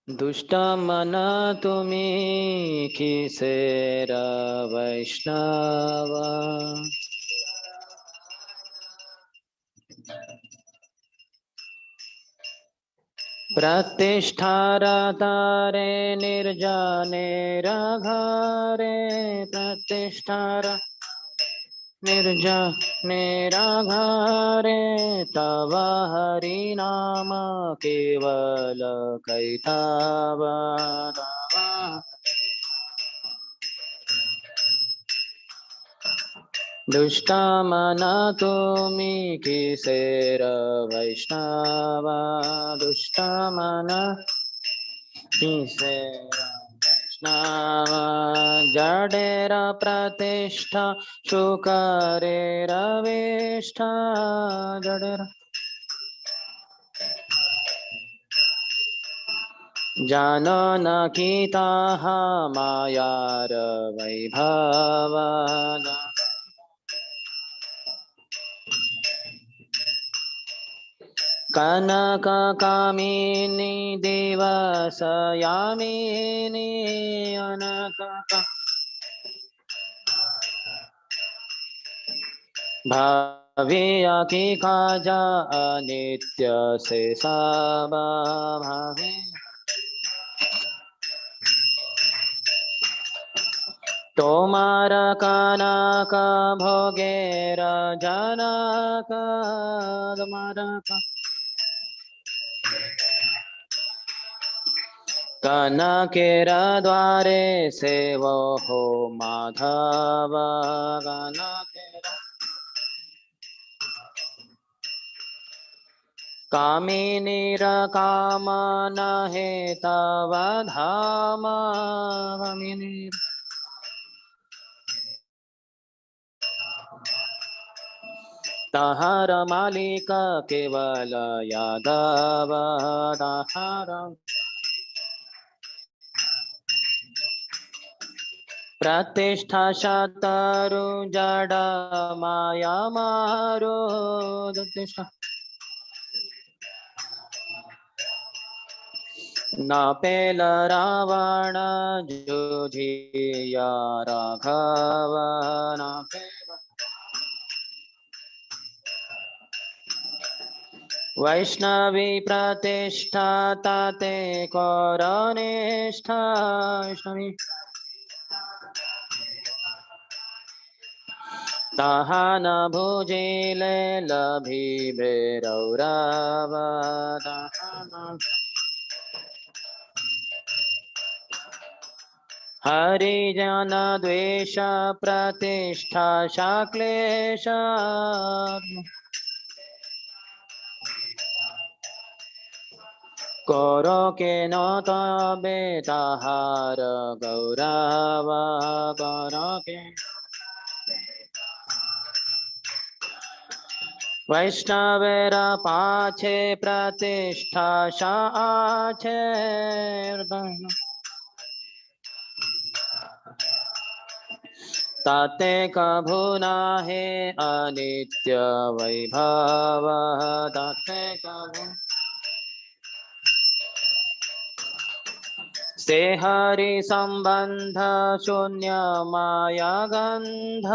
दुष्टा मना तुम्हें किसेरा वैष्णवा प्रतिष्ठा तारे निर्जने राघारे प्रतिष्ठा निर्जने राघारे तव हरि नाम केवल कैतव दुष्टा मना तुम्हें किसेर वैष्णवा दुष्टा मना किसेर वैष्णवा जडेर प्रतिष्ठा शुकरेर वेष्ठा जडेर जानो न कीताः मायार वैभव कनक कामिनी दिवस यामिनी अनक भाविया की काजा अनित्य से सबा भावे तोमार कनक भोगेर जनक तुम्हारा कनकेर द्वारे सेवो हो माधव कनकेर कामिनीर कामन हे तव धाम कामिनीर तहार मालिक केवल यादव तहार प्रतिष्ठा शतरु जड माया मारो प्रतिष्ठा न पेल रावण जुझिया राघव न पेल वैष्णवी प्रतिष्ठा ताते कौरनिष्ठा वैष्णवी ताहा न भुजिले लभिबे रौरव हरिजन द्वेष प्रतिष्ठा शाक्लेश करो के न तबे ताहार गौरव करो के वैष्णवेर पाछे प्रतिष्ठा साछे ताते कभु नाहे अनित्य वैभव ताते कभु से हरि संबंध शून्य माया गंध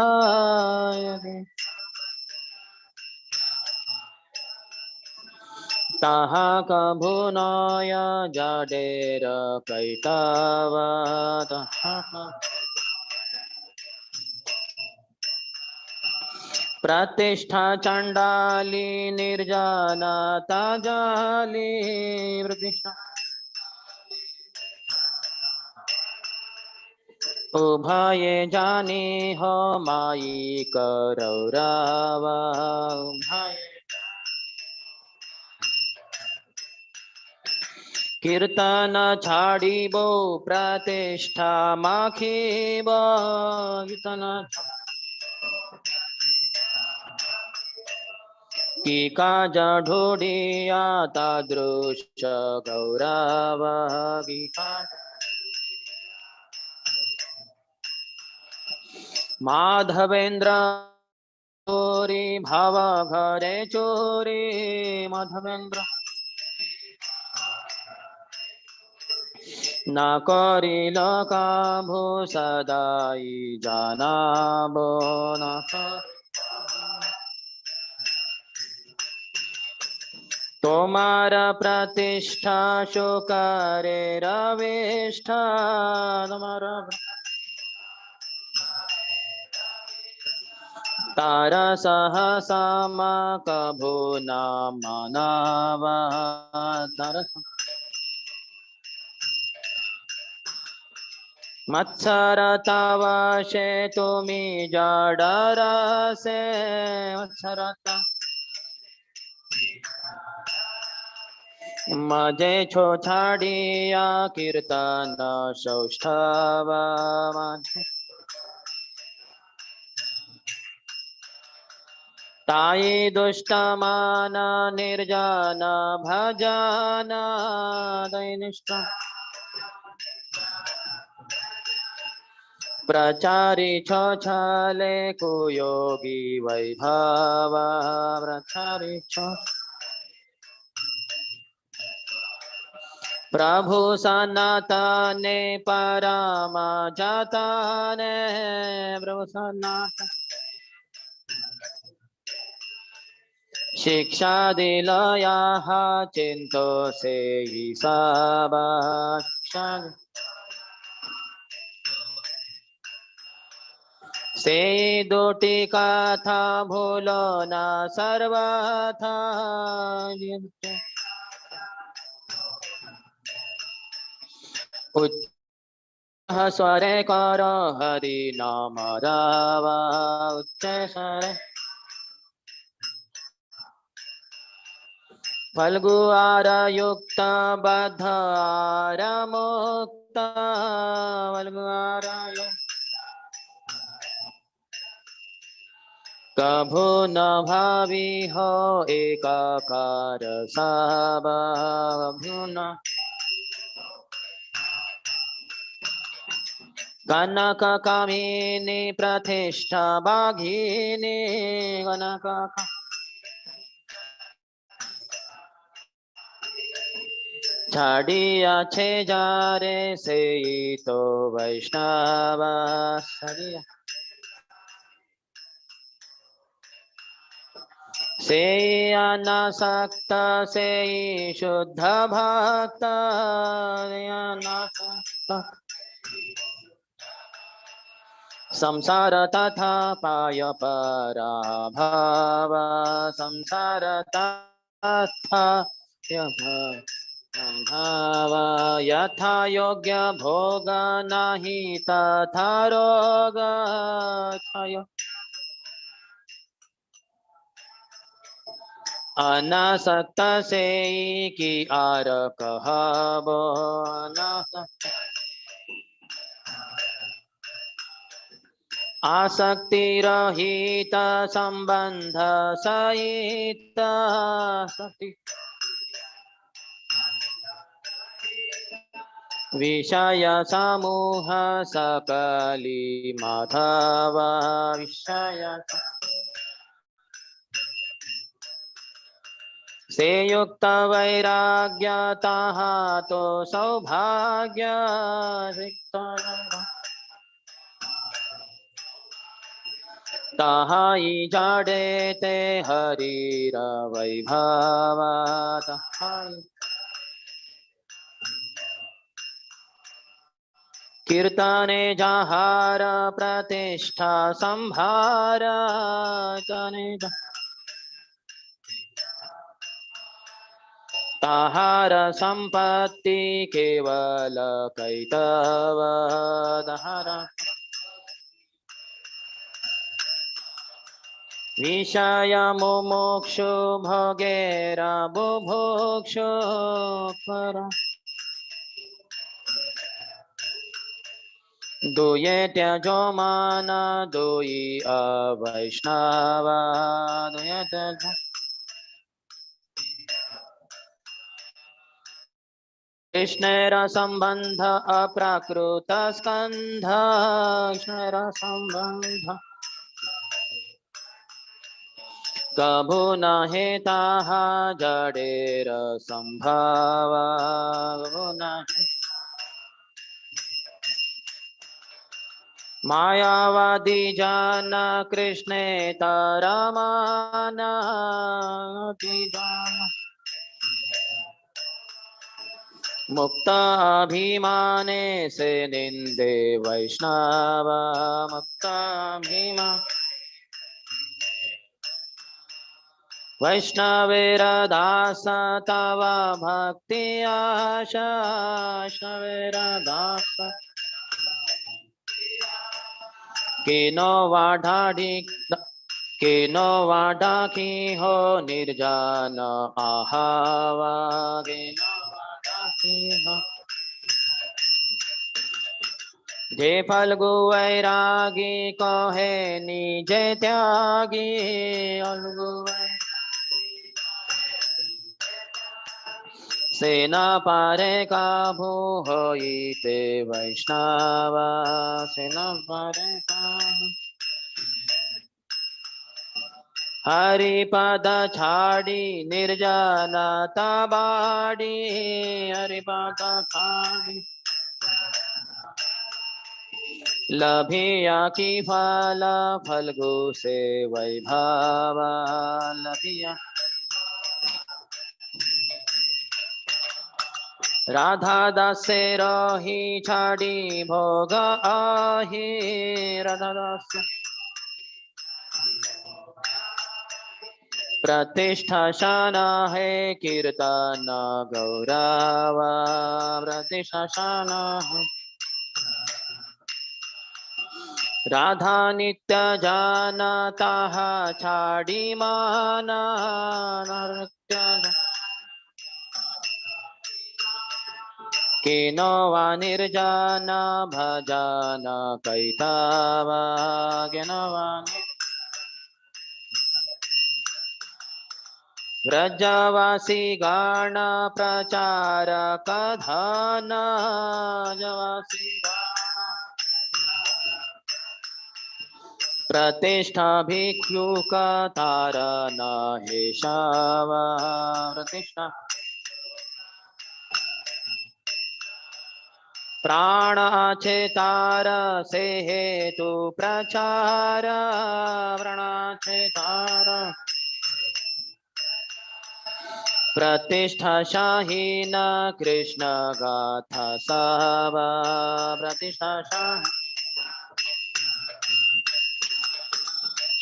ताहा कभु नय जडेर कैतव प्रतिष्ठा चंडाली निर्जनता जाली प्रतिष्ठा उभये जानी हो माई करौरव उभये कीर्तन छाड़ीबो प्रतिष्ठा माखीबो कीर्तन की काज ढूढ़िया तादृश गौरव की काज माधवेंद्र चोरी भाव घरे चोरी माधवेंद्र न करिल काभु सदाई जानाबो न तोमार प्रतिष्ठा शोकरे रविष्ठा तोमार तारा सहसाम कभु न मानव तारा मत्सर तवशे तुमी जडर से मत्सर मजे छो छाड़िया कीर्तन सौष्ठव ताई दुष्ट मान निर्जन भजन दैनिष्ठ प्रचारी छो छले कुयोगी वैभव प्रचारी छो प्रभु सनातने परम जतने प्रभु सनातन शिक्षा दिलया चिंतो से ही सब से दोटी कथा भूलो न सर्वथा उच्च स्वरे करो हरि नाम रावा उच्च स्वरे फल्गुआर युक्त बद्ध आर मुक्त फल्गुआर कभु न भावी हो एकाकार सब कभु न कनक कामिनी प्रतिष्ठा बाघिनी कनक छाड़िया छे जारे से तो वैष्णव सरिया से अनासक्त से शुद्ध भक्त अनासक्त संसार तथा पाय पराभाव संसार तथा भाव यथा योग्य भोग नाही तथा रोग अनासक्त से की आर कहबो अनासक्त आसक्ति रहित संबंध सहित आसक्ति विषय समूह सकली माधव विषय से युक्त वैराग्य ताहा तो सौभाग्य ताहा ही जाडे ते हरिर वैभव कीर्तने जहार प्रतिष्ठा संभार ताहार संपत्ति केवल कैतव विषय मुमुक्षु भोगेर बुभुक्षु दुये त्यजो मान दुई अवैष्णव दुये त्यजो कृष्णेर संबंध अप्राकृत स्कंध कृष्णेर संबंध कभु न हेताहा जडेर संभव कभु न मायावादी जान कृष्णे तरमान मुक्त अभिमाने से निंदे वैष्णव मुक्त अभिमान वैष्णवेर दास तव भक्ति आशा वैष्णवेर दास केनो वाढाकी हो निर्जन आहावा केनो वाढाकी हो जे फलगु वैरागी कहे निजे त्यागी अलगु सेना पारे काबू होई ते वैष्णव सेना पारे काबू हरिपद छाड़ी निर्जन तबाड़ी हरिपद छाड़ी लभिया की फल फलगु से वैभव लभिया राधा दासे रही छाड़ी भोग आही राधा दास प्रतिष्ठा शाना है कीर्तन गौरव प्रतिष्ठा शाना है राधा नित्य जानता छाड़ी माना नृत्य केनो वा निर्जन भजन कैतव केनो वा व्रजवासी गान प्रचार कथन व्रजवासी प्रतिष्ठा भिक्षुक तारन हेशव प्रतिष्ठा प्राण चेतार से हेतु प्रचार प्राण चेतार प्रतिष्ठा शाहीन कृष्ण गाथा सब प्रतिष्ठा शाही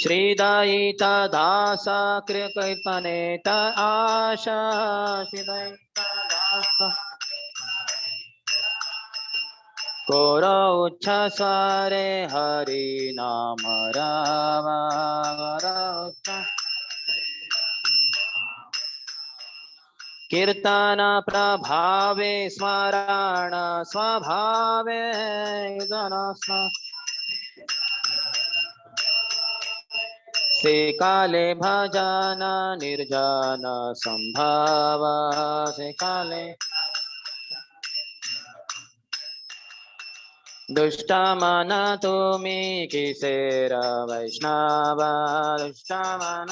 श्रीदयिता दास कृपनेत आशा श्रीदयिता दास कोरो उच्छ्वारे हरि नाम रावा कीर्तन प्रभावे स्मरण स्वभावे से काले भजन निर्जन संभव से काले दुष्ट मन तुमी किसेर वैष्णव दुष्ट मन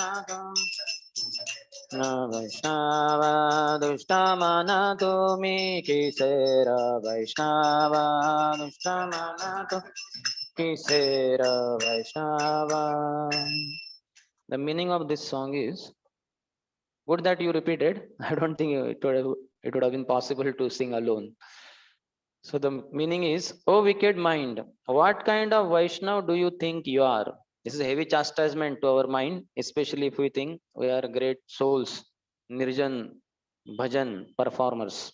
वैष्णव दुष्ट मन तुमी किसेर वैष्णव दुष्ट मन तो किसेर वैष्णव. The meaning of this song is good that you repeated. I don't think it would have been possible to sing alone. So the meaning is, oh wicked mind, what kind of Vaishnav do you think you are? This is a heavy chastisement to our mind, especially if we think we are great souls, nirjan, bhajan performers.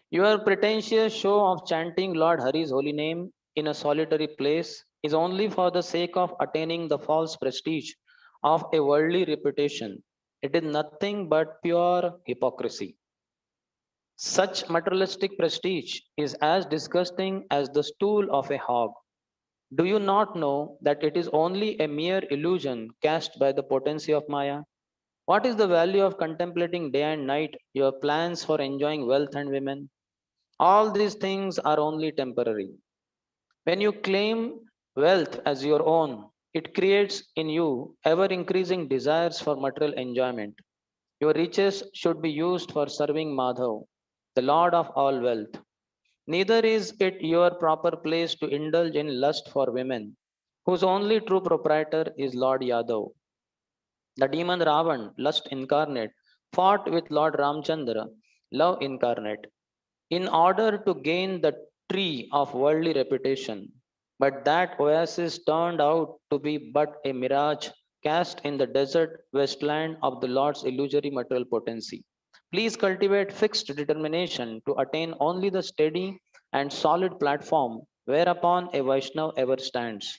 Your pretentious show of chanting Lord Hari's holy name in a solitary place is only for the sake of attaining the false prestige of a worldly reputation. It is nothing but pure hypocrisy. Such materialistic prestige is as disgusting as the stool of a hog. Do you not know that it is only a mere illusion cast by the potency of Maya? What is the value of contemplating day and night your plans for enjoying wealth and women? All these things are only temporary. When you claim wealth as your own, it creates in you ever increasing desires for material enjoyment. Your riches should be used for serving Madhav, the Lord of all wealth. Neither is it your proper place to indulge in lust for women, whose only true proprietor is Lord Yadav. The demon Ravan, lust incarnate, fought with Lord Ramchandra, love incarnate, in order to gain the tree of worldly reputation. But that oasis turned out to be but a mirage cast in the desert wasteland of the Lord's illusory material potency. Please cultivate fixed determination to attain only the steady and solid platform whereupon a Vaishnav ever stands.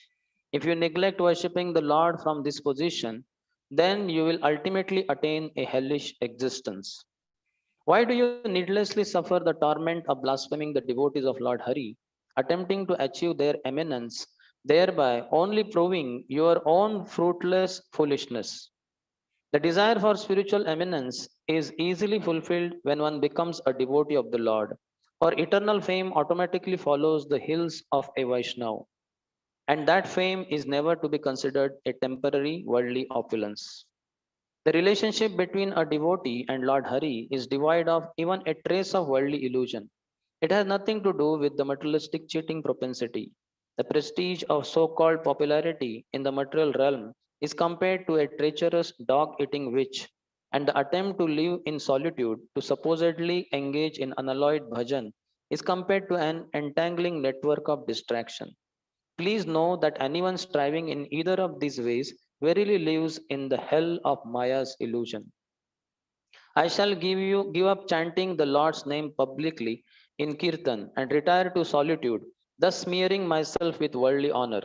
If you neglect worshipping the Lord from this position, then you will ultimately attain a hellish existence. Why do you needlessly suffer the torment of blaspheming the devotees of Lord Hari, attempting to achieve their eminence, thereby only proving your own fruitless foolishness? The desire for spiritual eminence is easily fulfilled when one becomes a devotee of the Lord, for eternal fame automatically follows the hills of a Vaishnav, and that fame is never to be considered a temporary worldly opulence. The relationship between a devotee and Lord Hari is devoid of even a trace of worldly illusion. It has nothing to do with the materialistic cheating propensity. The prestige of so called popularity in the material realm is compared to a treacherous dog eating witch, and the attempt to live in solitude to supposedly engage in unalloyed bhajan is compared to an entangling network of distraction. Please know that anyone striving in either of these ways verily lives in the hell of Maya's illusion. I shall give up chanting the Lord's name publicly in Kirtan and retire to solitude, thus smearing myself with worldly honor.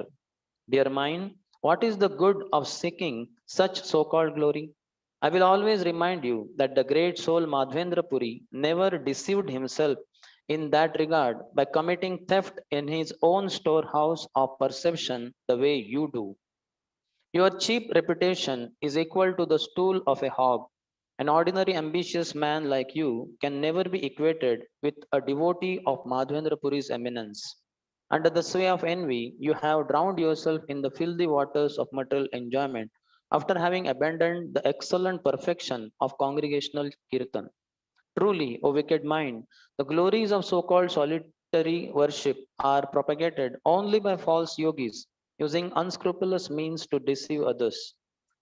Dear mine, what is the good of seeking such so-called glory? I will always remind you that the great soul Madhvendra Puri never deceived himself in that regard by committing theft in his own storehouse of perception the way you do. Your cheap reputation is equal to the stool of a hog. An ordinary ambitious man like you can never be equated with a devotee of Madhvendra Puri's eminence. Under the sway of envy, you have drowned yourself in the filthy waters of material enjoyment after having abandoned the excellent perfection of congregational kirtan. Truly, O wicked mind, the glories of so called solitary worship are propagated only by false yogis using unscrupulous means to deceive others.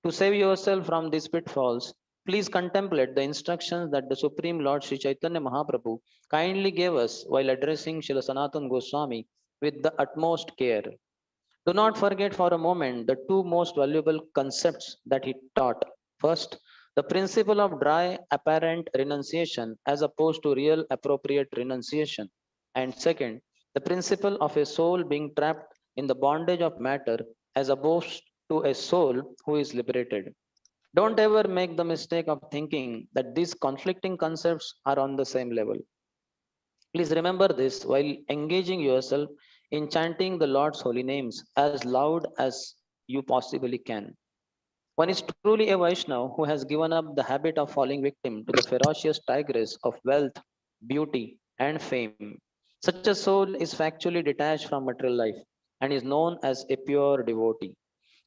To save yourself from these pitfalls, please contemplate the instructions that the Supreme Lord Sri Chaitanya Mahaprabhu kindly gave us while addressing Srila Sanatan Goswami with the utmost care. Do not forget for a moment the two most valuable concepts that he taught. First, the principle of dry apparent renunciation as opposed to real appropriate renunciation. And second, the principle of a soul being trapped in the bondage of matter as opposed to a soul who is liberated. Don't ever make the mistake of thinking that these conflicting concepts are on the same level. Please remember this while engaging yourself in chanting the Lord's holy names as loud as you possibly can. One is truly a Vaishnava who has given up the habit of falling victim to the ferocious tigress of wealth, beauty, and fame. Such a soul is factually detached from material life and is known as a pure devotee.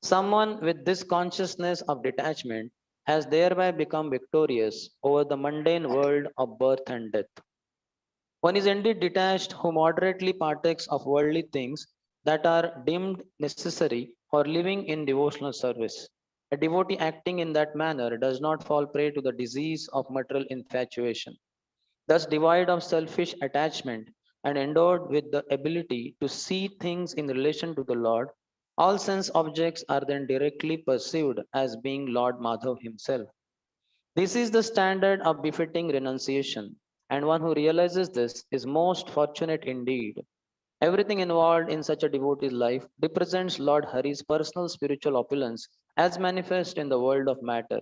Someone with this consciousness of detachment has thereby become victorious over the mundane world of birth and death. One is indeed detached who moderately partakes of worldly things that are deemed necessary for living in devotional service. A devotee acting in that manner does not fall prey to the disease of material infatuation. Thus, devoid of selfish attachment and endowed with the ability to see things in relation to the Lord, all sense objects are then directly perceived as being Lord Madhav himself. This is the standard of befitting renunciation, and one who realizes this is most fortunate indeed. Everything involved in such a devotee's life represents Lord Hari's personal spiritual opulence as manifest in the world of matter.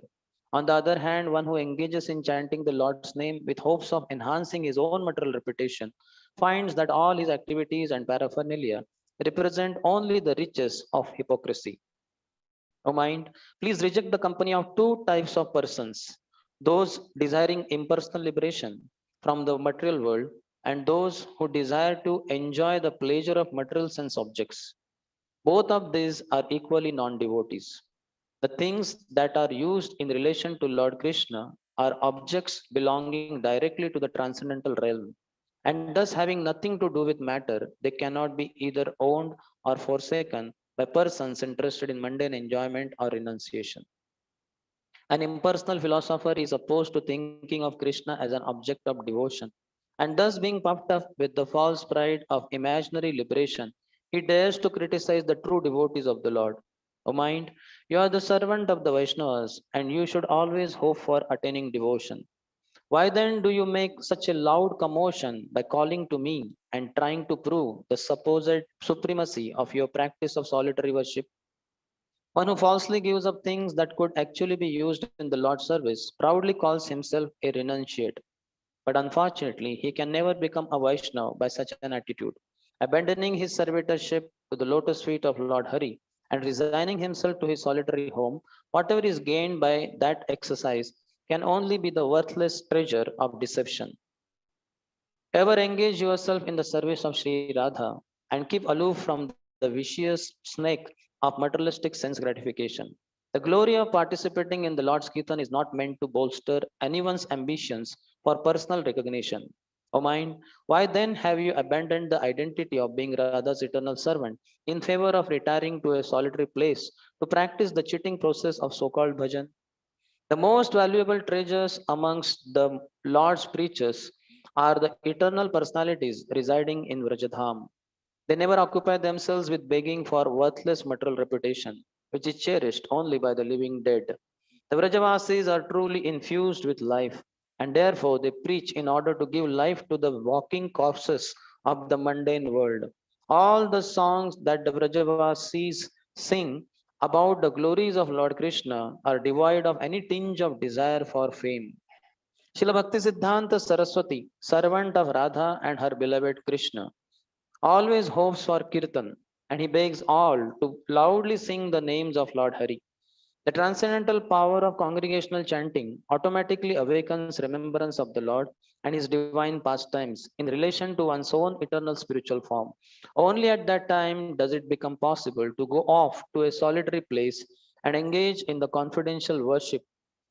On the other hand, one who engages in chanting the Lord's name with hopes of enhancing his own material reputation finds that all his activities and paraphernalia represent only the riches of hypocrisy. O mind, please reject the company of two types of persons: those desiring impersonal liberation from the material world, and those who desire to enjoy the pleasure of material sense objects. Both of these are equally non devotees. The things that are used in relation to Lord Krishna are objects belonging directly to the transcendental realm, and thus having nothing to do with matter, they cannot be either owned or forsaken by persons interested in mundane enjoyment or renunciation. An impersonal philosopher is opposed to thinking of Krishna as an object of devotion, and thus being puffed up with the false pride of imaginary liberation, he dares to criticize the true devotees of the Lord. O mind, you are the servant of the Vaishnavas, and you should always hope for attaining devotion. Why then do you make such a loud commotion by calling to me and trying to prove the supposed supremacy of your practice of solitary worship? One who falsely gives up things that could actually be used in the Lord's service proudly calls himself a renunciate. But unfortunately, he can never become a Vaishnava by such an attitude. Abandoning his servitorship to the lotus feet of Lord Hari and resigning himself to his solitary home, whatever is gained by that exercise can only be the worthless treasure of deception. Ever engage yourself in the service of Sri Radha and keep aloof from the vicious snake of materialistic sense gratification. The glory of participating in the Lord's Kirtan is not meant to bolster anyone's ambitions for personal recognition. O mind, why then have you abandoned the identity of being Radha's eternal servant in favor of retiring to a solitary place to practice the cheating process of so called bhajan? The most valuable treasures amongst the Lord's preachers are the eternal personalities residing in Vrajadham. They never occupy themselves with begging for worthless material reputation, which is cherished only by the living dead. The Vrajavasis are truly infused with life, and therefore they preach in order to give life to the walking corpses of the mundane world. All the songs that the Vrajavasis sing about the glories of Lord Krishna are devoid of any tinge of desire for fame. Srila Bhakti Siddhanta Saraswati, servant of Radha and her beloved Krishna, always hopes for kirtan, and he begs all to loudly sing the names of Lord Hari. The transcendental power of congregational chanting automatically awakens remembrance of the Lord and his divine pastimes in relation to one's own eternal spiritual form. Only at that time does it become possible to go off to a solitary place and engage in the confidential worship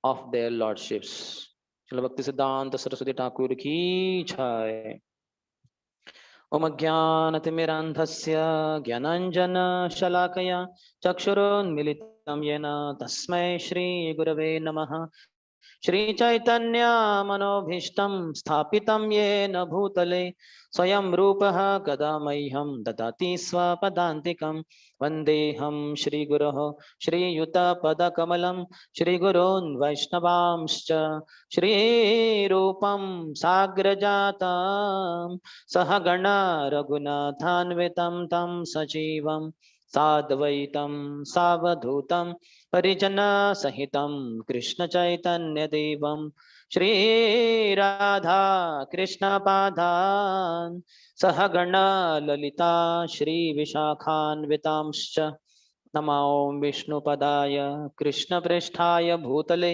of their lordships. Srila Bhakti Siddhanta Saraswati Thakur ki jai. Om Jnanatimirandhasya Gyananjana Shalakaya Chakshurunmilitam Yena Tasmai Shri Gurave Namaha Shri Chaitanya मनोभीष्टं स्थापितं येन भूतले स्वयं रूपः कदा मह्यं ददाति स्वपदान्तिकं वन्देऽहं श्रीगुरोः श्रीयुतपदकमलं श्रीगुरून् वैष्णवांश्च श्रीरूपं साग्रजातं सहगणा रघुनाथान्वितं तं सजीवं साद्वैतं सावधूतं परिजनसहितं कृष्णचैतन्यदेवं श्रीराधा कृष्णपादान् सहगणा ललिता श्रीविशाखान्वितांश्च नमो विष्णुपदाय कृष्णप्रेष्ठाय भूतले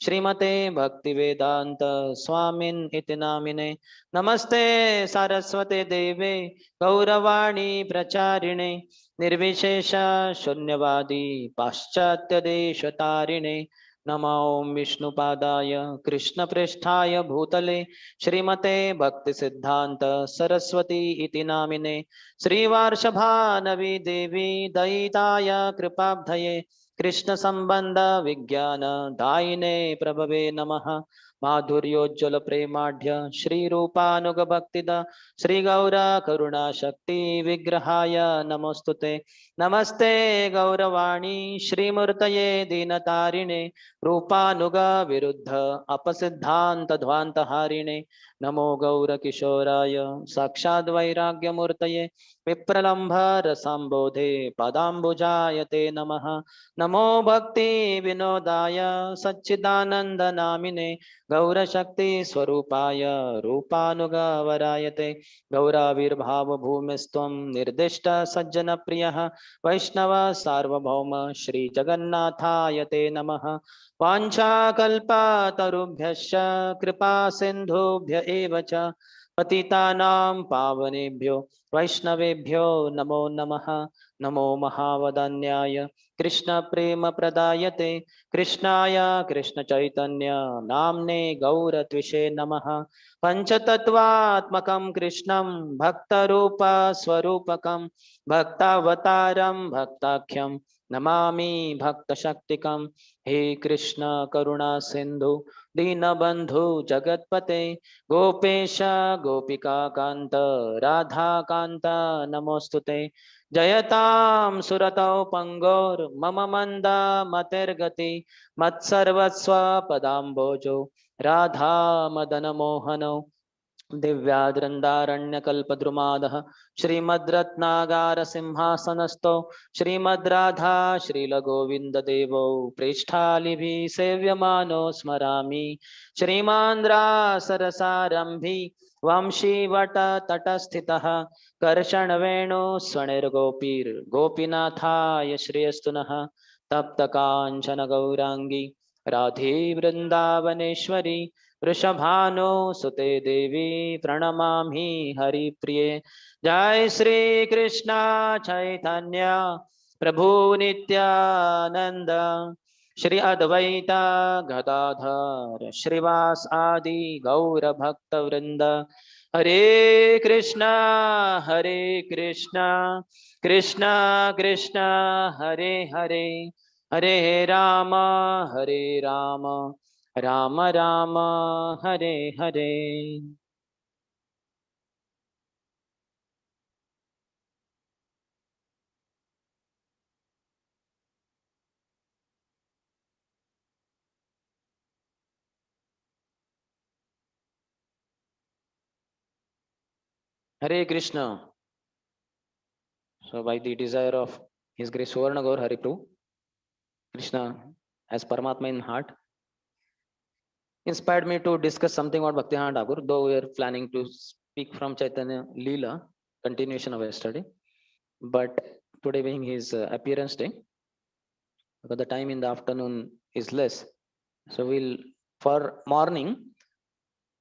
श्रीमते भक्तिवेदांत स्वामिन् इति नामिने नमस्ते सारस्वते देवे गौरवाणी प्रचारिणे निर्विशेष शून्यवादी पाश्चात्यदेशतारिणे नमो विष्णुपादाय कृष्णप्रेष्ठाय भूतले श्रीमते भक्तिसिद्धान्त सरस्वती इति नामिने श्रीवार्षभानवी देवी दयिताय कृपाब्धये कृष्ण संबंध विज्ञान दायिने प्रभवे नमः माधुर्योज्वल प्रेमाढ्य श्री रूपानुग भक्तिद श्री गौरा करुणा शक्ति विग्रहाय नमोस्तुते नमस्ते गौरवाणी श्रीमूर्तये दीनतारिणे रूपानुग विरुद्ध अपसिद्धांत ध्वांतहारिणे नमो गौरकिशोराय साक्षाद् वैराग्यमूर्तये विप्रलम्भ रसाम्बोधे पदाम्बुजाय ते नमः नमो भक्ति विनोदाय सच्चिदानंद नामिने गौरशक्ति स्वरूपाय रूपानुगवरायते गौराविर्भाव भूमिस्त्वं निर्दिष्ट सज्जन प्रियः वैष्णव सार्वभौम श्री जगन्नाथाय ते नमः वाञ्छाकल्पतरुभ्यश्च कृपा सिन्धुभ्य एव च पतितानां पावनेभ्यो वैष्णवेभ्यो नमो नमः नमो महावदान्याय कृष्ण प्रेम प्रदायते कृष्णाय कृष्ण चैतन्य नाम्ने गौरत्विषे नमः पंचतत्वात्मकं कृष्णं भक्तरूप स्वरूपकं भक्तावतारं भक्ताख्यं नमामि भक्तशक्तिकं हे कृष्ण करुणा सिंधु दीनबंधु जगतपते गोपेश गोपिका कांत राधा कांत नमोस्तुते जयतां सुरतौ पंगोर मम मंद मतिर्गति मत्सर्वस्व पदाम्बोजो राधा मदन मोहनौ दिव्याद्रन्दारण्यकल्पद्रुमादः श्रीमद्रत्नागार सिंहासनस्थो श्रीमद्राधा श्रीलगोविन्ददेवौ प्रेष्ठालिभिः सेव्यमानो स्मरामि श्रीमान्द्रासरसारम्भी वंशीवटतटस्थितः कर्षणवेणुस्वनिर्गोपीर्गोपीनाथाय श्रेयस्तु नः तप्तकाञ्चन गौराङ्गी राधे वृन्दावनेश्वरी वृषभानुसुते देवी प्रणमामि हरिप्रिये जय श्री कृष्ण चैतन्य प्रभु नित्यानंद श्री अद्वैत गदाधर श्रीवास आदि गौर भक्त वृंद हरे Krishna Krishna Krishna Hare Hare Hare Ram Ram Ram Hare Hare. Hare Krishna. So by the desire of His Grace Suvarna Gaur Hari Prabhu, Krishna as Paramatma in heart inspired me to discuss something about Bhaktivinoda Thakur, though we are planning to speak from Chaitanya Lila, continuation of yesterday. But today being his appearance day, because the time in the afternoon is less, so we'll for morning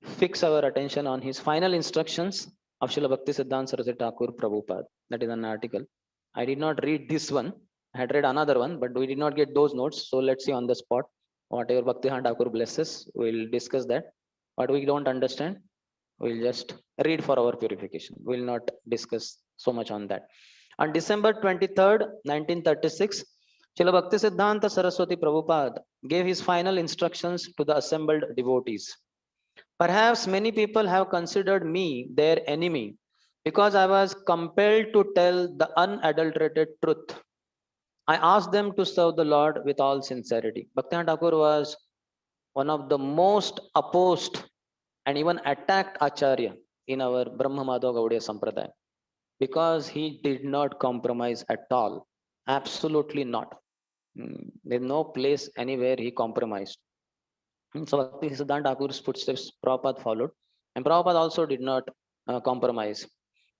fix our attention on his final instructions of Srila Bhakti Siddhanta Saraswati Thakur Prabhupada. That is an article. I did not read this one. I had read another one, but we did not get those notes. So let's see on the spot. Whatever Bhakti Thakur blesses, we'll discuss that. What we don't understand, we'll just read for our purification. We'll not discuss so much on that. On December 23rd, 1936, Srila Bhaktisiddhanta Saraswati Prabhupada gave his final instructions to the assembled devotees. Perhaps many people have considered me their enemy because I was compelled to tell the unadulterated truth. I asked them to serve the Lord with all sincerity. Bhaktivinoda Thakur was one of the most opposed and even attacked Acharya in our Brahma Madhava Gaudiya Sampradaya because he did not compromise at all. Absolutely not. There's no place anywhere he compromised. So Bhakti Siddhanta Thakur's footsteps Prabhupada followed, and Prabhupada also did not compromise.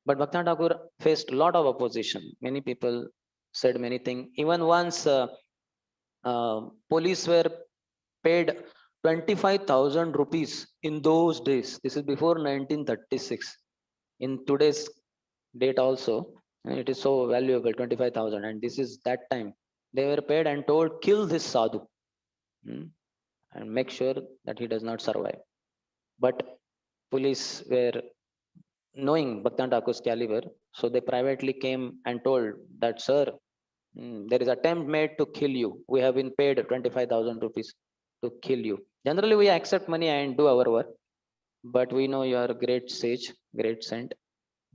But Bhakti Thakur faced a lot of opposition. Many people said many things. Even once police were paid 25,000 rupees in those days. This is before 1936. In today's date also, it is so valuable, 25,000. And this is that time. They were paid and told, kill this sadhu. Hmm, and make sure that he does not survive. But police were knowing Bhaktan Thakur's caliber, so they privately came and told that, sir, there is attempt made to kill you. We have been paid 25,000 rupees to kill you. Generally, we accept money and do our work, but we know you are a great sage, great saint.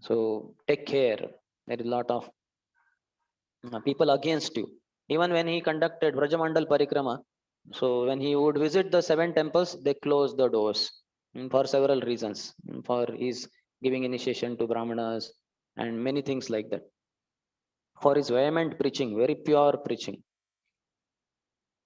So take care. There is a lot of people against you. Even when he conducted Vrajamandal Parikrama, so when he would visit the seven temples, they closed the doors for several reasons. For his giving initiation to Brahmanas and many things like that. For his vehement preaching, very pure preaching.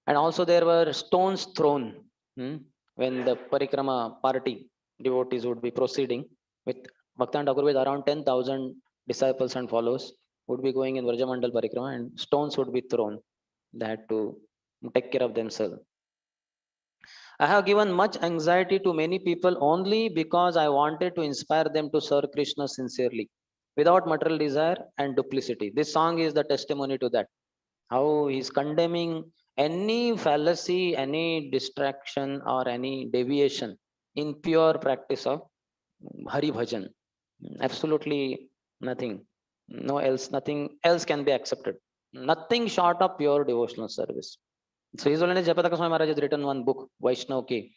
And also there were stones thrown when the Parikrama party devotees would be proceeding with Bhaktan Thakur with around 10,000 disciples and followers would be going in Vrajamandal Parikrama and stones would be thrown. They had to take care of themselves. I have given much anxiety to many people only because I wanted to inspire them to serve Krishna sincerely, without material desire and duplicity. This song is the testimony to that. How he's condemning any fallacy, any distraction, or any deviation in pure practice of Hari Bhajan. Absolutely nothing. No else, nothing else can be accepted. Nothing short of pure devotional service. So His Holiness Jayapataka Swami Maharaj has written one book, Vaishnav Ki,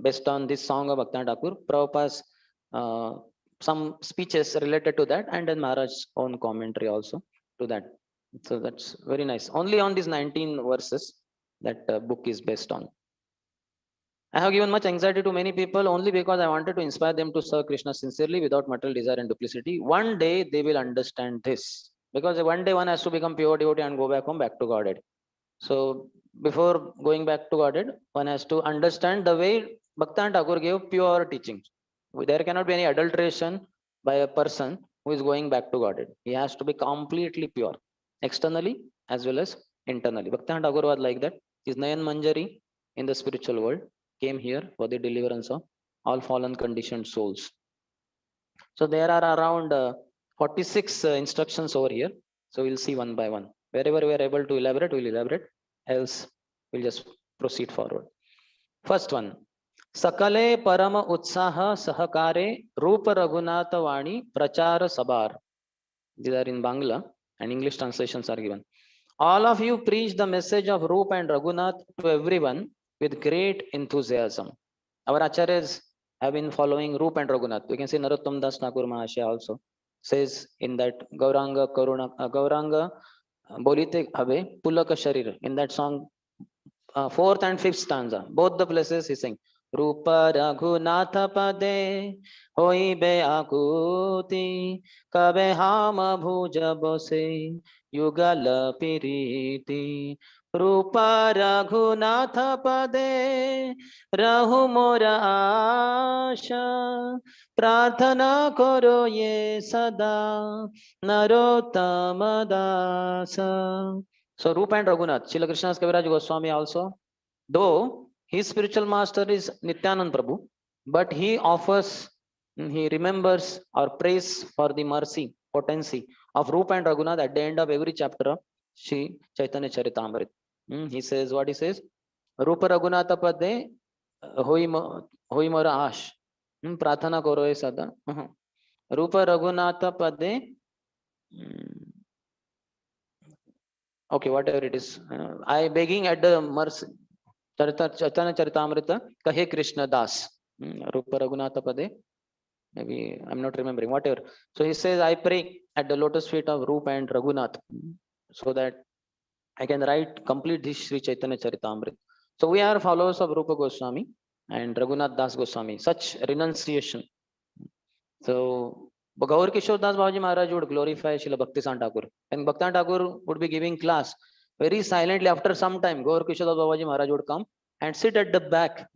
based on this song of Bhaktivinoda Thakur. Prabhupada's some speeches related to that, and then Maharaj's own commentary also to that. So that's very nice. Only on these 19 verses that book is based on. I have given much anxiety to many people only because I wanted to inspire them to serve Krishna sincerely without material desire and duplicity. One day they will understand this. Because one day one has to become pure devotee and go back home, back to Godhead. So before going back to Godhead, one has to understand the way Bhaktan Thakur gave pure teachings. There cannot be any adulteration by a person who is going back to Godhead. He has to be completely pure, externally as well as internally. Bhaktan Thakur was like that. His Nayan Manjari in the spiritual world came here for the deliverance of all fallen conditioned souls. So there are around 46 instructions over here. So we'll see one by one. Wherever we are able to elaborate, we'll elaborate. Else, we'll just proceed forward. First one. Sakale Parama Utsaha Sahakare Rupa Raghunatha Vani Prachara Sabar. These are in Bangla and English translations are given. All of you preach the message of Rupa and Raghunath to everyone with great enthusiasm. Our acharyas have been following Rupa and Raghunath. We can see Narottam Das Thakur Mahashaya also says in that Gauranga Karuna Gauranga Bolite Habe Pulaka Sharir. In that song, fourth and fifth stanza, both the places he sing. Rupa Raghunatha Pade Hoibe Akuti Kabe Hama Bhuja Bose Yugala Piriti Rupa Raghunatha Pade Rahu Mora Asha Prathana Koro Ye Sada Narottama Dasa. So Rupa and Raghunath, Srila Krishnadas Kaviraj Goswami also, though his spiritual master is Nityanand Prabhu, but he offers, he remembers or prays for the mercy, potency of Rupa and Raghunath at the end of every chapter of Sri Chaitanya Charitamrita. He says, what he says? Rupa Raghunatha Pade Hoi Mora Ash. Prathana Koro Sada. Rupa Raghunatha Pade Okay, whatever it is. I begging at the mercy. Chaitanya Charitamrita, Kahe Krishna Das. Rupa Raghunatha Pade. Maybe I'm not remembering, whatever. So he says, I pray at the lotus feet of Rupa and Raghunath, so that I can write complete this Sri Chaitanya Charitamrita. So we are followers of Rupa Goswami and Raghunath Das Goswami. Such renunciation. So Gaur Kishore Das Babaji Maharaj would glorify Srila Bhakti Thakur. And Bhakti Thakur would be giving class. Very silently, after some time, Gaur Kishore Das Babaji Maharaj would come and sit at the back,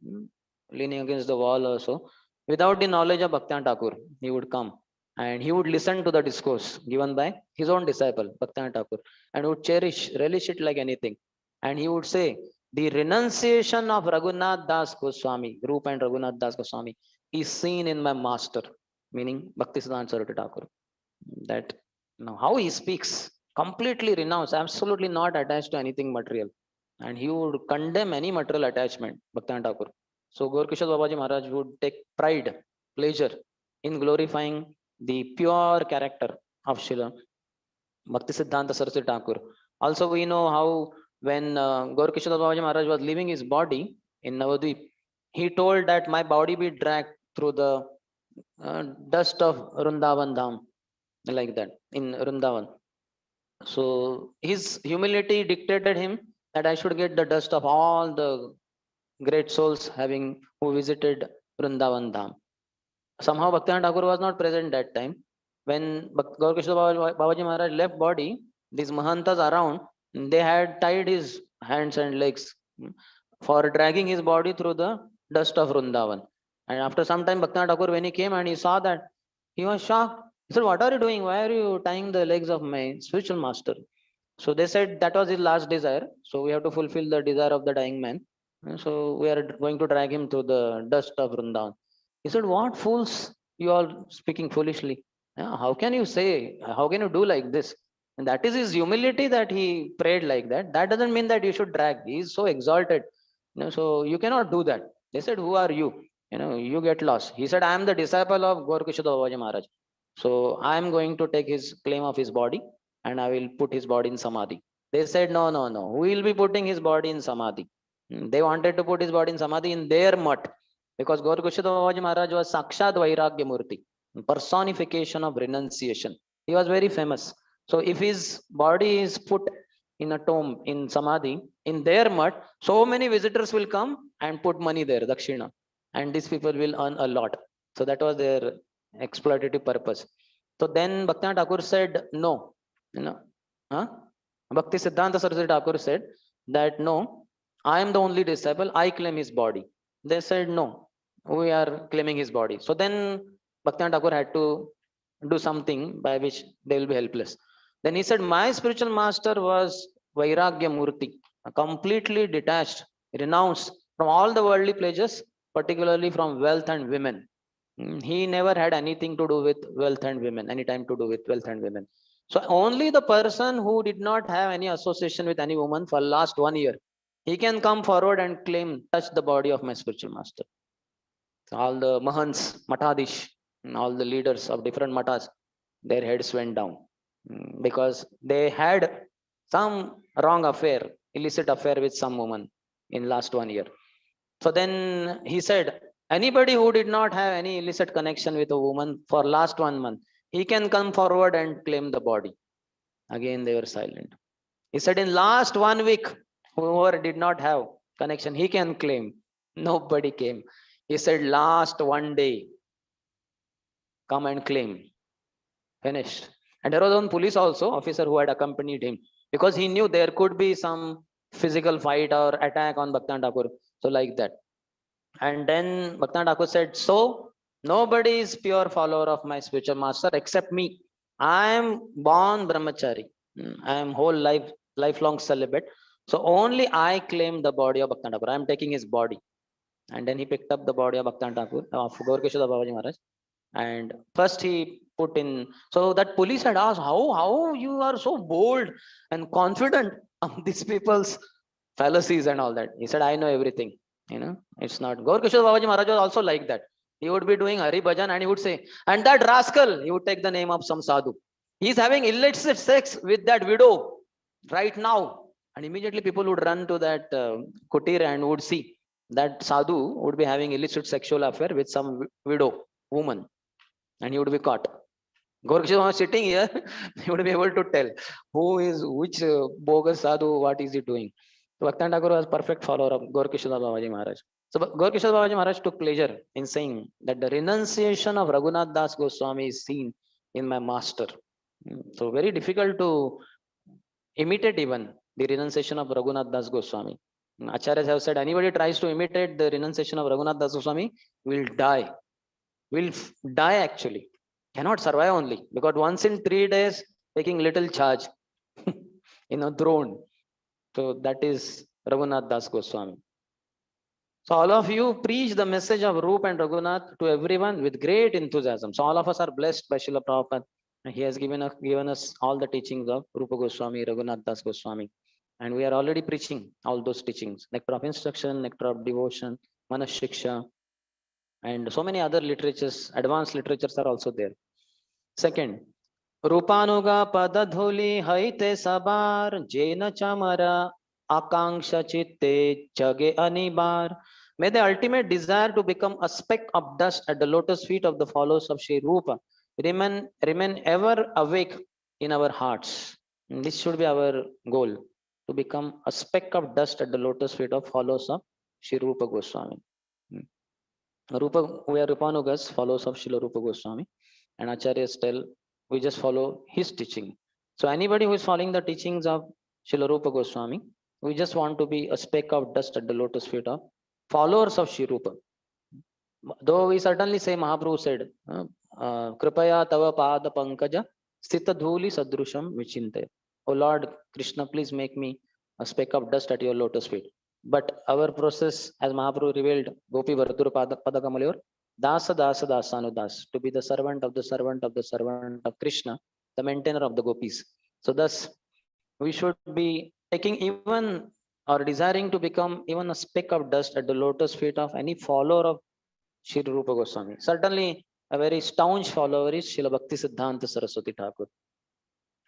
leaning against the wall also. Without the knowledge of Bhakti Thakur, he would come and he would listen to the discourse given by his own disciple, Bhakti Thakur, and would relish it like anything. And he would say, the renunciation of Raghunath Das Goswami, Rupa and Raghunath Das Goswami, is seen in my master, meaning Bhaktisiddhanta Saraswati Thakur. That how he speaks, completely renounced, absolutely not attached to anything material, and he would condemn any material attachment, Bhaktivinoda Thakur. So Gaurkishore Babaji Maharaj would take pride, pleasure in glorifying the pure character of Srila Bhaktisiddhanta Saraswati Thakur. Also, we know how when Gaurkishore Babaji Maharaj was leaving his body in Navadvip, he told that my body be dragged through the dust of Vrindavan Dham, like that in Vrindavan. So his humility dictated him that I should get the dust of all the great souls having who visited Vrindavan Dham. Somehow Bhaktivinoda Thakur was not present that time. When Gaurkishore Babaji Maharaj left body, these Mahantas around, they had tied his hands and legs for dragging his body through the dust of Vrindavan. And after some time, Bhaktivinoda Thakur, when he came and he saw that, he was shocked. He said, what are you doing? Why are you tying the legs of my spiritual master? So they said that was his last desire. So we have to fulfill the desire of the dying man. And so we are going to drag him through the dust of Vrindavan. He said, what fools, you all speaking foolishly. Yeah, how can you say, how can you do like this? And that is his humility that he prayed like that. That doesn't mean that you should drag. He is so exalted. So you cannot do that. They said, who are you? You get lost. He said, I am the disciple of Gaurkishore Babaji Maharaj. So I am going to take his claim of his body and I will put his body in Samadhi. They said, no, no, no. Who will be putting his body in Samadhi? They wanted to put his body in Samadhi in their mutt, because Gaurkishore Babaji Maharaj was Sakshat Vairagya Murti, personification of renunciation. He was very famous. So if his body is put in a tomb in Samadhi, in their mutt, so many visitors will come and put money there, Dakshina. And these people will earn a lot. So that was their exploitative purpose. So then Bhaktivinoda Thakur said, no. Huh? Bhakti Siddhanta Saraswati Thakur said that no, I am the only disciple, I claim his body. They said no, we are claiming his body. So then Bhaktivinoda Thakur had to do something by which they will be helpless. Then he said, my spiritual master was Vairagya Murti, completely detached, renounced from all the worldly pleasures, particularly from wealth and women. He never had anything to do with wealth and women, any time to do with wealth and women. So only the person who did not have any association with any woman for last 1 year, he can come forward and claim, touch the body of my spiritual master. So all the Mahants, Matadish, all the leaders of different matas, their heads went down because they had some wrong affair, illicit affair with some woman in last 1 year. So then he said, anybody who did not have any illicit connection with a woman for last 1 month, he can come forward and claim the body. Again, they were silent. He said, in last 1 week, whoever did not have connection, he can claim. Nobody came. He said, last 1 day, come and claim. Finished. And there was one police also, officer who had accompanied him, because he knew there could be some physical fight or attack on Bhaktivinoda Thakur. So like that. And then Bhaktivinoda Thakur said, so nobody is pure follower of my spiritual master except me. I am born brahmachari. I am whole lifelong celibate. So only I claim the body of Bhaktivinoda Thakur. I am taking his body. And then he picked up the body of Bhaktivinoda Thakur, of Gaurkishore Babaji Maharaj. And first he put in, so that police had asked, how you are so bold and confident of these people's fallacies and all that. He said, I know everything. It's not. Gaurkishore Babaji Maharaj was also like that. He would be doing Hari Bhajan and he would say, and that rascal, he would take the name of some sadhu. He's having illicit sex with that widow. right now. And immediately people would run to that kutir and would see that sadhu would be having illicit sexual affair with some widow woman, and he would be caught. Gorkshama was sitting here, he would be able to tell who is which bogus sadhu, what is he doing. So Bhaktan Thakur was perfect follower of Gorkishore Babaji Maharaj. So Gorkishore Babaji Maharaj took pleasure in saying that the renunciation of Raghunath Das Goswami is seen in my master. So very difficult to imitate even the renunciation of Raghunath Das Goswami. Acharyas have said anybody tries to imitate the renunciation of Raghunath Das Goswami will die. Will die actually. Cannot survive only. Because once in 3 days, taking little charge in a throne. So that is Raghunath Das Goswami. So all of you preach the message of Rup and Raghunath to everyone with great enthusiasm. So all of us are blessed by Srila Prabhupada. He has given us all the teachings of Rupa Goswami, Raghunath Das Goswami. And we are already preaching all those teachings. Nectar of instruction, nectar of devotion, Manas Shiksha, and so many other literatures, advanced literatures are also there. Second, Rupanuga Padadhuli Haite Sabar Jena Chamara Akanksha Chitte Chage Anibar. May the ultimate desire to become a speck of dust at the lotus feet of the followers of Sri Rupa remain ever awake in our hearts. And this should be our goal, to become a speck of dust at the lotus feet of followers of Sri Rupa Goswami. Rupa, we are Rupanugas, followers of Srila Rupa Goswami, and Acharyas tell we just follow his teaching. So anybody who is following the teachings of Srila Rupa Goswami, we just want to be a speck of dust at the lotus feet of followers of Sri Rupa. Though we certainly say, Mahaprabhu said, Kripaya Tava Pada Pankaja Sthita Dhuli Sadrusham Vichinte. Oh Lord Krishna, please make me a speck of dust at your lotus feet. But our process, as Mahaprabhu revealed, Gopi Varatura Padakamalyor, Dasa Dasa Dasanudas, to be the servant of the servant of the servant of Krishna, the maintainer of the gopis. So thus, we should be taking even or desiring to become even a speck of dust at the lotus feet of any follower of Sri Rupa Goswami. Certainly, a very staunch follower is Srila Bhakti Siddhanta Saraswati Thakur.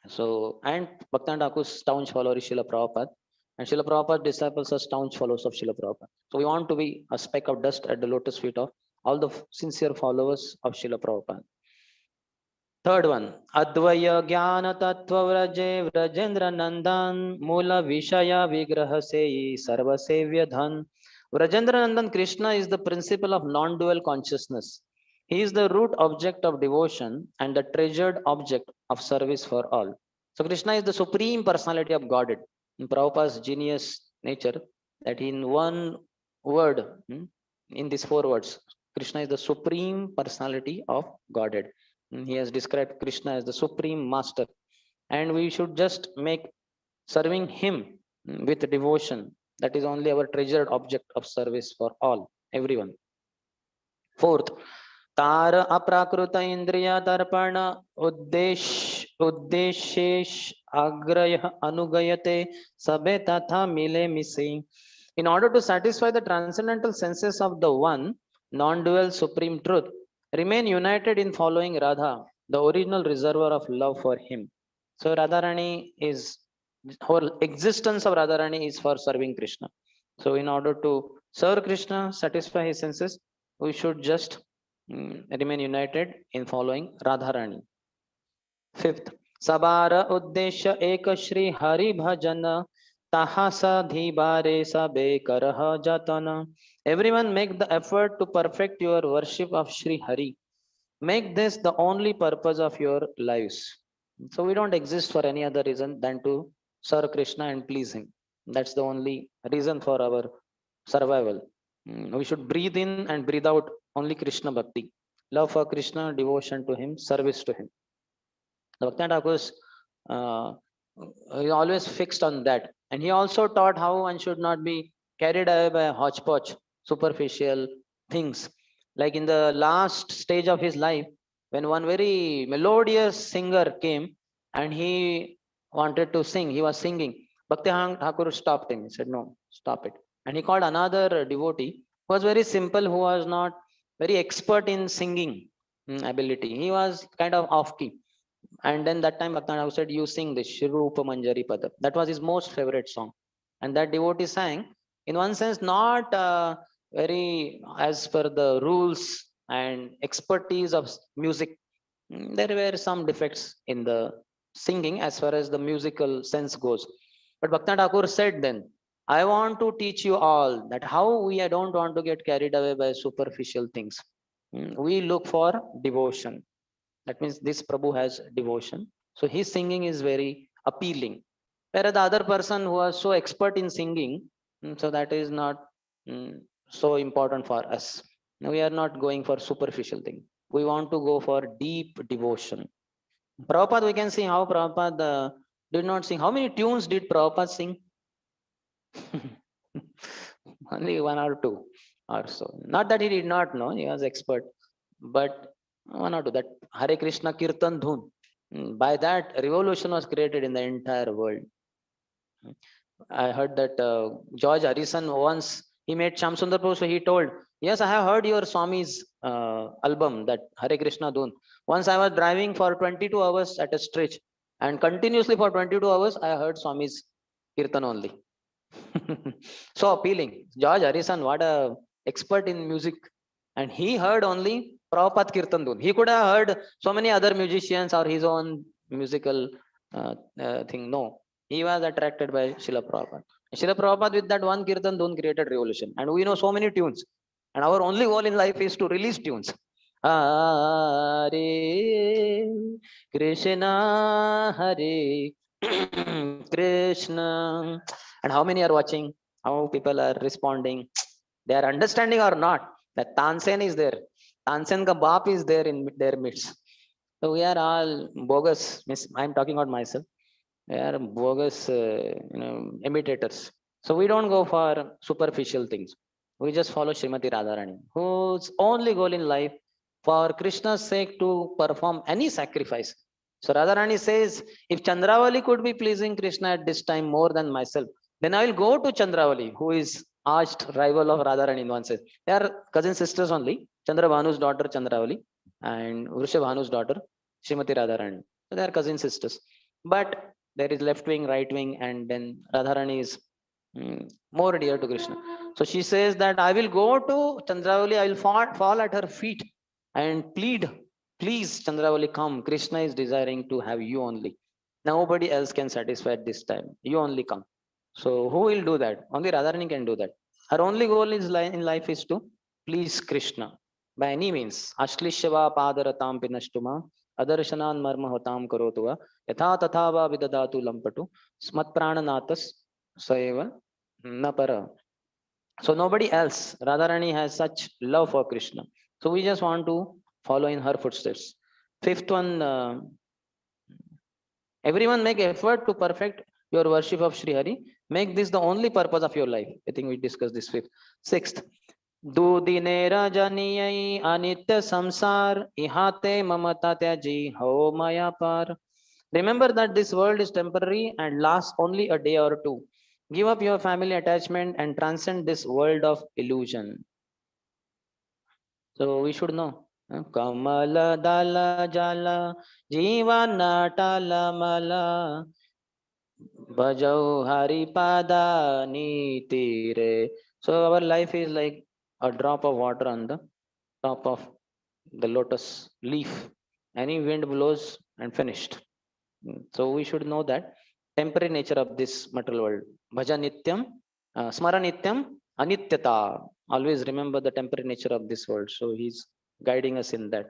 So, and Bhaktan Thakur's staunch follower is Srila Prabhupada. And Srila Prabhupada's disciples are staunch followers of Srila Prabhupada. So we want to be a speck of dust at the lotus feet of all the sincere followers of Srila Prabhupada. Third one, Advaya Jnana Tattva Vraje Vrajendra Nandan Mula Vishaya Vigraha Seyi Sarva Sevya Dhan. Vrajendra Nandan Krishna is the principle of non-dual consciousness. He is the root object of devotion and the treasured object of service for all. So Krishna is the supreme personality of Godhead. In Prabhupada's genius nature, that in one word, in these 4 words, Krishna is the supreme personality of Godhead. He has described Krishna as the supreme master, and we should just make serving him with devotion. That is only our treasured object of service for all, everyone. Fourth, Tara Aprakruta Indriya Darpana Uddeshesh Agraya Anugayate Sabe Tatha Mile Misi. In order to satisfy the transcendental senses of the one non-dual supreme truth, remain united in following Radha, the original reservoir of love for him. So Radharani is, whole existence of Radharani is for serving Krishna. So in order to serve Krishna, satisfy his senses, we should just remain united in following Radharani. Fifth, Sabara Uddesha Eka Shri Hari Bhajana Tahasa Dhibare Sabe Karaha Jatana. Everyone make the effort to perfect your worship of Shri Hari. Make this the only purpose of your lives. So we don't exist for any other reason than to serve Krishna and please him. That's the only reason for our survival. We should breathe in and breathe out only Krishna Bhakti. Love for Krishna, devotion to him, service to him. The Bhakti Thakur's he always fixed on that. And he also taught how one should not be carried away by hodgepodge, superficial things. Like in the last stage of his life, when one very melodious singer came and he wanted to sing, he was singing. Bhakti Thakur stopped him. He said, no, stop it. And he called another devotee who was very simple, who was not very expert in singing ability. He was kind of off key. And then that time Bhaktivinoda said, you sing this Shirupa Manjari Pada. That was his most favorite song. And that devotee sang, in one sense, not very as per the rules and expertise of music. There were some defects in the singing as far as the musical sense goes. But Bhaktivinoda Thakur said then, I want to teach you all that how we don't want to get carried away by superficial things. We look for devotion. That means this Prabhu has devotion. So his singing is very appealing. Whereas the other person who was so expert in singing, so that is not so important for us. We are not going for superficial thing. We want to go for deep devotion. Prabhupada, we can see how Prabhupada did not sing. How many tunes did Prabhupada sing? Only one or two or so. Not that he did not know, he was expert, but one or two. That Hare Krishna Kirtan Dhun. By that, revolution was created in the entire world. I heard that George Harrison once he met Shamsundar Prabhu, so he told, "Yes, I have heard your Swami's album, that Hare Krishna Dhun. Once I was driving for 22 hours at a stretch, and continuously for 22 hours, I heard Swami's Kirtan only." So appealing. George Harrison, what a expert in music, and he heard only Prabhupada Kirtan Dhun. He could have heard so many other musicians or his own musical thing. No, he was attracted by Srila Prabhupada. Srila Prabhupada with that one Kirtan Dhun created revolution. And we know so many tunes. And our only goal in life is to release tunes. Hare Krishna, Hare Krishna. And how many are watching? How people are responding? They are understanding or not? That Tansen is there. Tansen ka baap is there in their midst. So we are all bogus. I'm talking about myself. We are bogus, imitators. So we don't go for superficial things. We just follow Srimati Radharani, whose only goal in life for Krishna's sake to perform any sacrifice. So Radharani says, if Chandravali could be pleasing Krishna at this time more than myself, then I will go to Chandravali, who is arch rival of Radharani in one sense. They are cousin sisters only. Chandrabhanu's daughter Chandravali and Vrishabhanu's daughter Srimati Radharani. So they are cousin sisters. But there is left wing, right wing, and then Radharani is more dear to Krishna. So she says that I will go to Chandravali, I will fall at her feet and plead, please, Chandravali, come. Krishna is desiring to have you only. Nobody else can satisfy at this time. You only come. So who will do that? Only Radharani can do that. Her only goal is in life is to please Krishna by any means. Ashlishyava padaratam pinashtuma adarshanan marma hotam karotuva yatha tatha va vidadatu lampatu smat prananatas saeva napara. So nobody else. Radharani has such love for Krishna. So we just want to follow in her footsteps. Fifth one, everyone make effort to perfect your worship of Sri Hari. Make this the only purpose of your life. I think we discussed this fifth. Sixth, Dudinera janiyai anitya samsar ihate mamata tyaji ho maya par. Remember that this world is temporary and lasts only a day or two. Give up your family attachment and transcend this world of illusion. So we should know. Kamala dala jala jivana tala mala bhajau haripada nitire. So our life is like a drop of water on the top of the lotus leaf. Any wind blows and finished. So we should know that temporary nature of this material world. Bhaja nityam, smara nityam, anityata. Always remember the temporary nature of this world. So he's guiding us in that.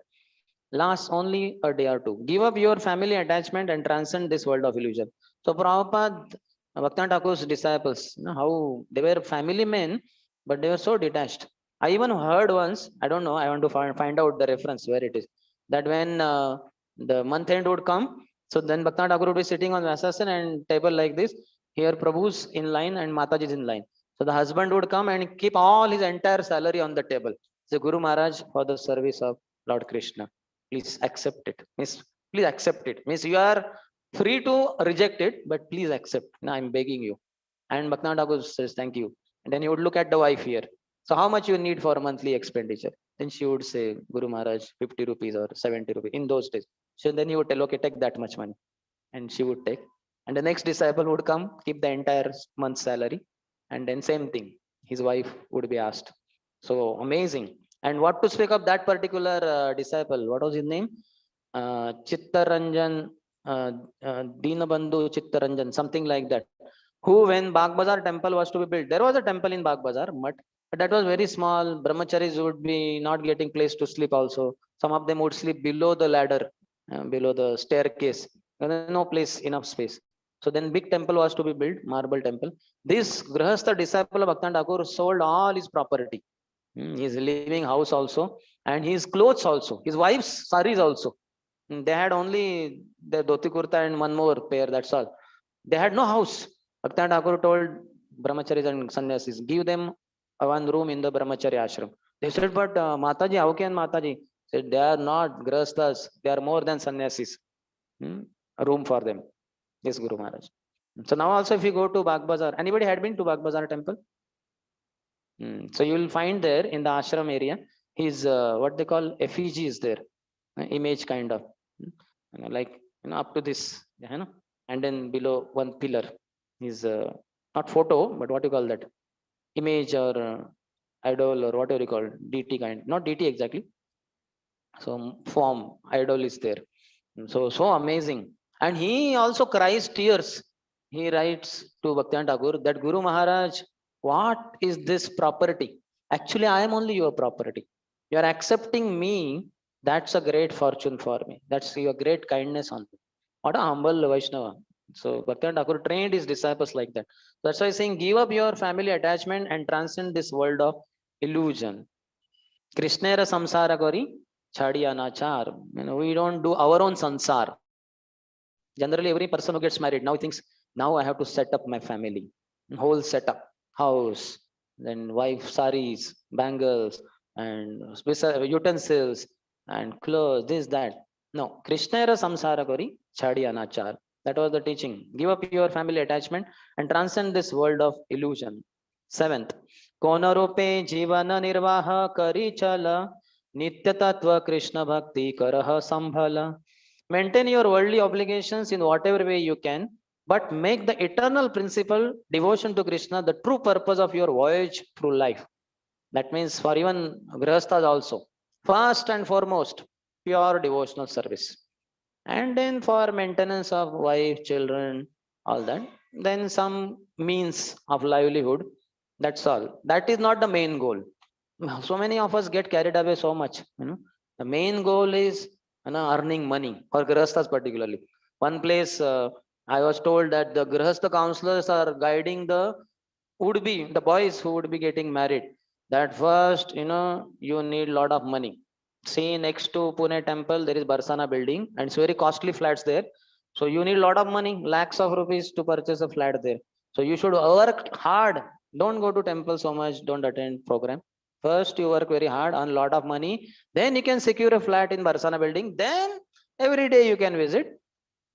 Lasts only a day or two. Give up your family attachment and transcend this world of illusion. So Prabhupada, Bhaktivinoda Thakur's disciples, how they were family men, but they were so detached. I even heard once, I don't know, I want to find out the reference where it is, that when the month end would come, so then Bhaktivinoda Thakur would be sitting on Vyasasana and table like this. Here Prabhu's in line and Mataji is in line. So the husband would come and keep all his entire salary on the table. So Guru Maharaj for the service of Lord Krishna. Please accept it. Means please accept it. Means you are free to reject it, but please accept. Now I'm begging you. And Bhaktivinoda Thakur says thank you. And then he would look at the wife here. So how much you need for monthly expenditure? Then she would say, Guru Maharaj, 50 rupees or 70 rupees in those days. So then he would tell, okay, take that much money. And she would take. And the next disciple would come, keep the entire month's salary. And then same thing, his wife would be asked. So amazing. And what to speak of that particular disciple? What was his name? Chittaranjan, Dinabandhu Chittaranjan, something like that. Who, when Bagbazar temple was to be built, there was a temple in Bagbazar, but that was very small. Brahmacharis would be not getting place to sleep also. Some of them would sleep below the ladder, below the staircase. No place, enough space. So then big temple was to be built, marble temple. This Grahastha disciple of Bhaktan Thakur sold all his property. His living house also, and his clothes also, his wife's saris also. They had only the dhoti kurta and one more pair, that's all. They had no house. Bhaktan Thakur told brahmacharis and sannyasis, give them one room in the brahmachari ashram. They said, but Mataji, how can Mataji? Said, they are not grahasthas, they are more than sannyasis. A room for them. Yes, Guru Maharaj. So now also if you go to Bagbazar, anybody had been to Bagbazar temple? So you will find there in the ashram area, his what they call effigy is there, image kind of, like up to this, and then below one pillar is not photo, but what you call that, image or idol or whatever you call, DT kind, not DT exactly. So form idol is there. So amazing. And he also cries tears. He writes to Bhaktivinoda Thakur that Guru Maharaj, what is this property? Actually, I am only your property. You are accepting me. That's a great fortune for me. That's your great kindness on me. What a humble Vaishnava. So Bhaktivinoda Thakur trained his disciples like that. That's why he's saying, give up your family attachment and transcend this world of illusion. Krishnera samsara gori chadi anachar. We don't do our own sansar. Generally, every person who gets married now thinks, now I have to set up my family, whole setup, house, then wife saris, bangles, and utensils, and clothes, this, that. No, Krishna era samsara gori, chadi anachar. That was the teaching. Give up your family attachment and transcend this world of illusion. Seventh, konarope jivana nirvaha kari chala, nitya tattva Krishna bhakti karaha sambhala. Maintain your worldly obligations in whatever way you can, but make the eternal principle, devotion to Krishna, the true purpose of your voyage through life. That means for even Grihasthas also. First and foremost, pure devotional service. And then for maintenance of wife, children, all that. Then some means of livelihood. That's all. That is not the main goal. So many of us get carried away so much. The main goal is earning money for Grihasthas particularly. One place I was told that the Grihastha counselors are guiding the boys who would be getting married. That first, you need lot of money. See, next to Pune temple, there is Barsana building and it's very costly flats there. So you need lot of money, lakhs of rupees to purchase a flat there. So you should work hard. Don't go to temple so much. Don't attend program. First, you work very hard, earn lot of money. Then you can secure a flat in Barsana building. Then every day you can visit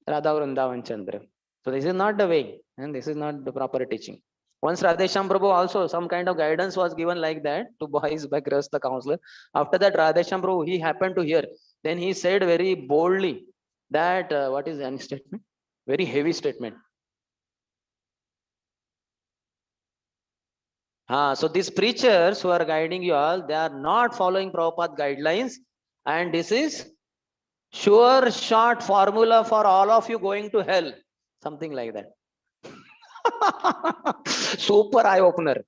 Radha Vrindavan Chandra. So this is not the way, and this is not the proper teaching. Once Radhesham Prabhu also some kind of guidance was given like that to boys by Grihastha counselor. After that, Radhesham Prabhu, he happened to hear. Then he said very boldly that what is any statement? Very heavy statement. So these preachers who are guiding you all, they are not following Prabhupada guidelines, and this is sure short formula for all of you going to hell. Something like that. Super eye opener.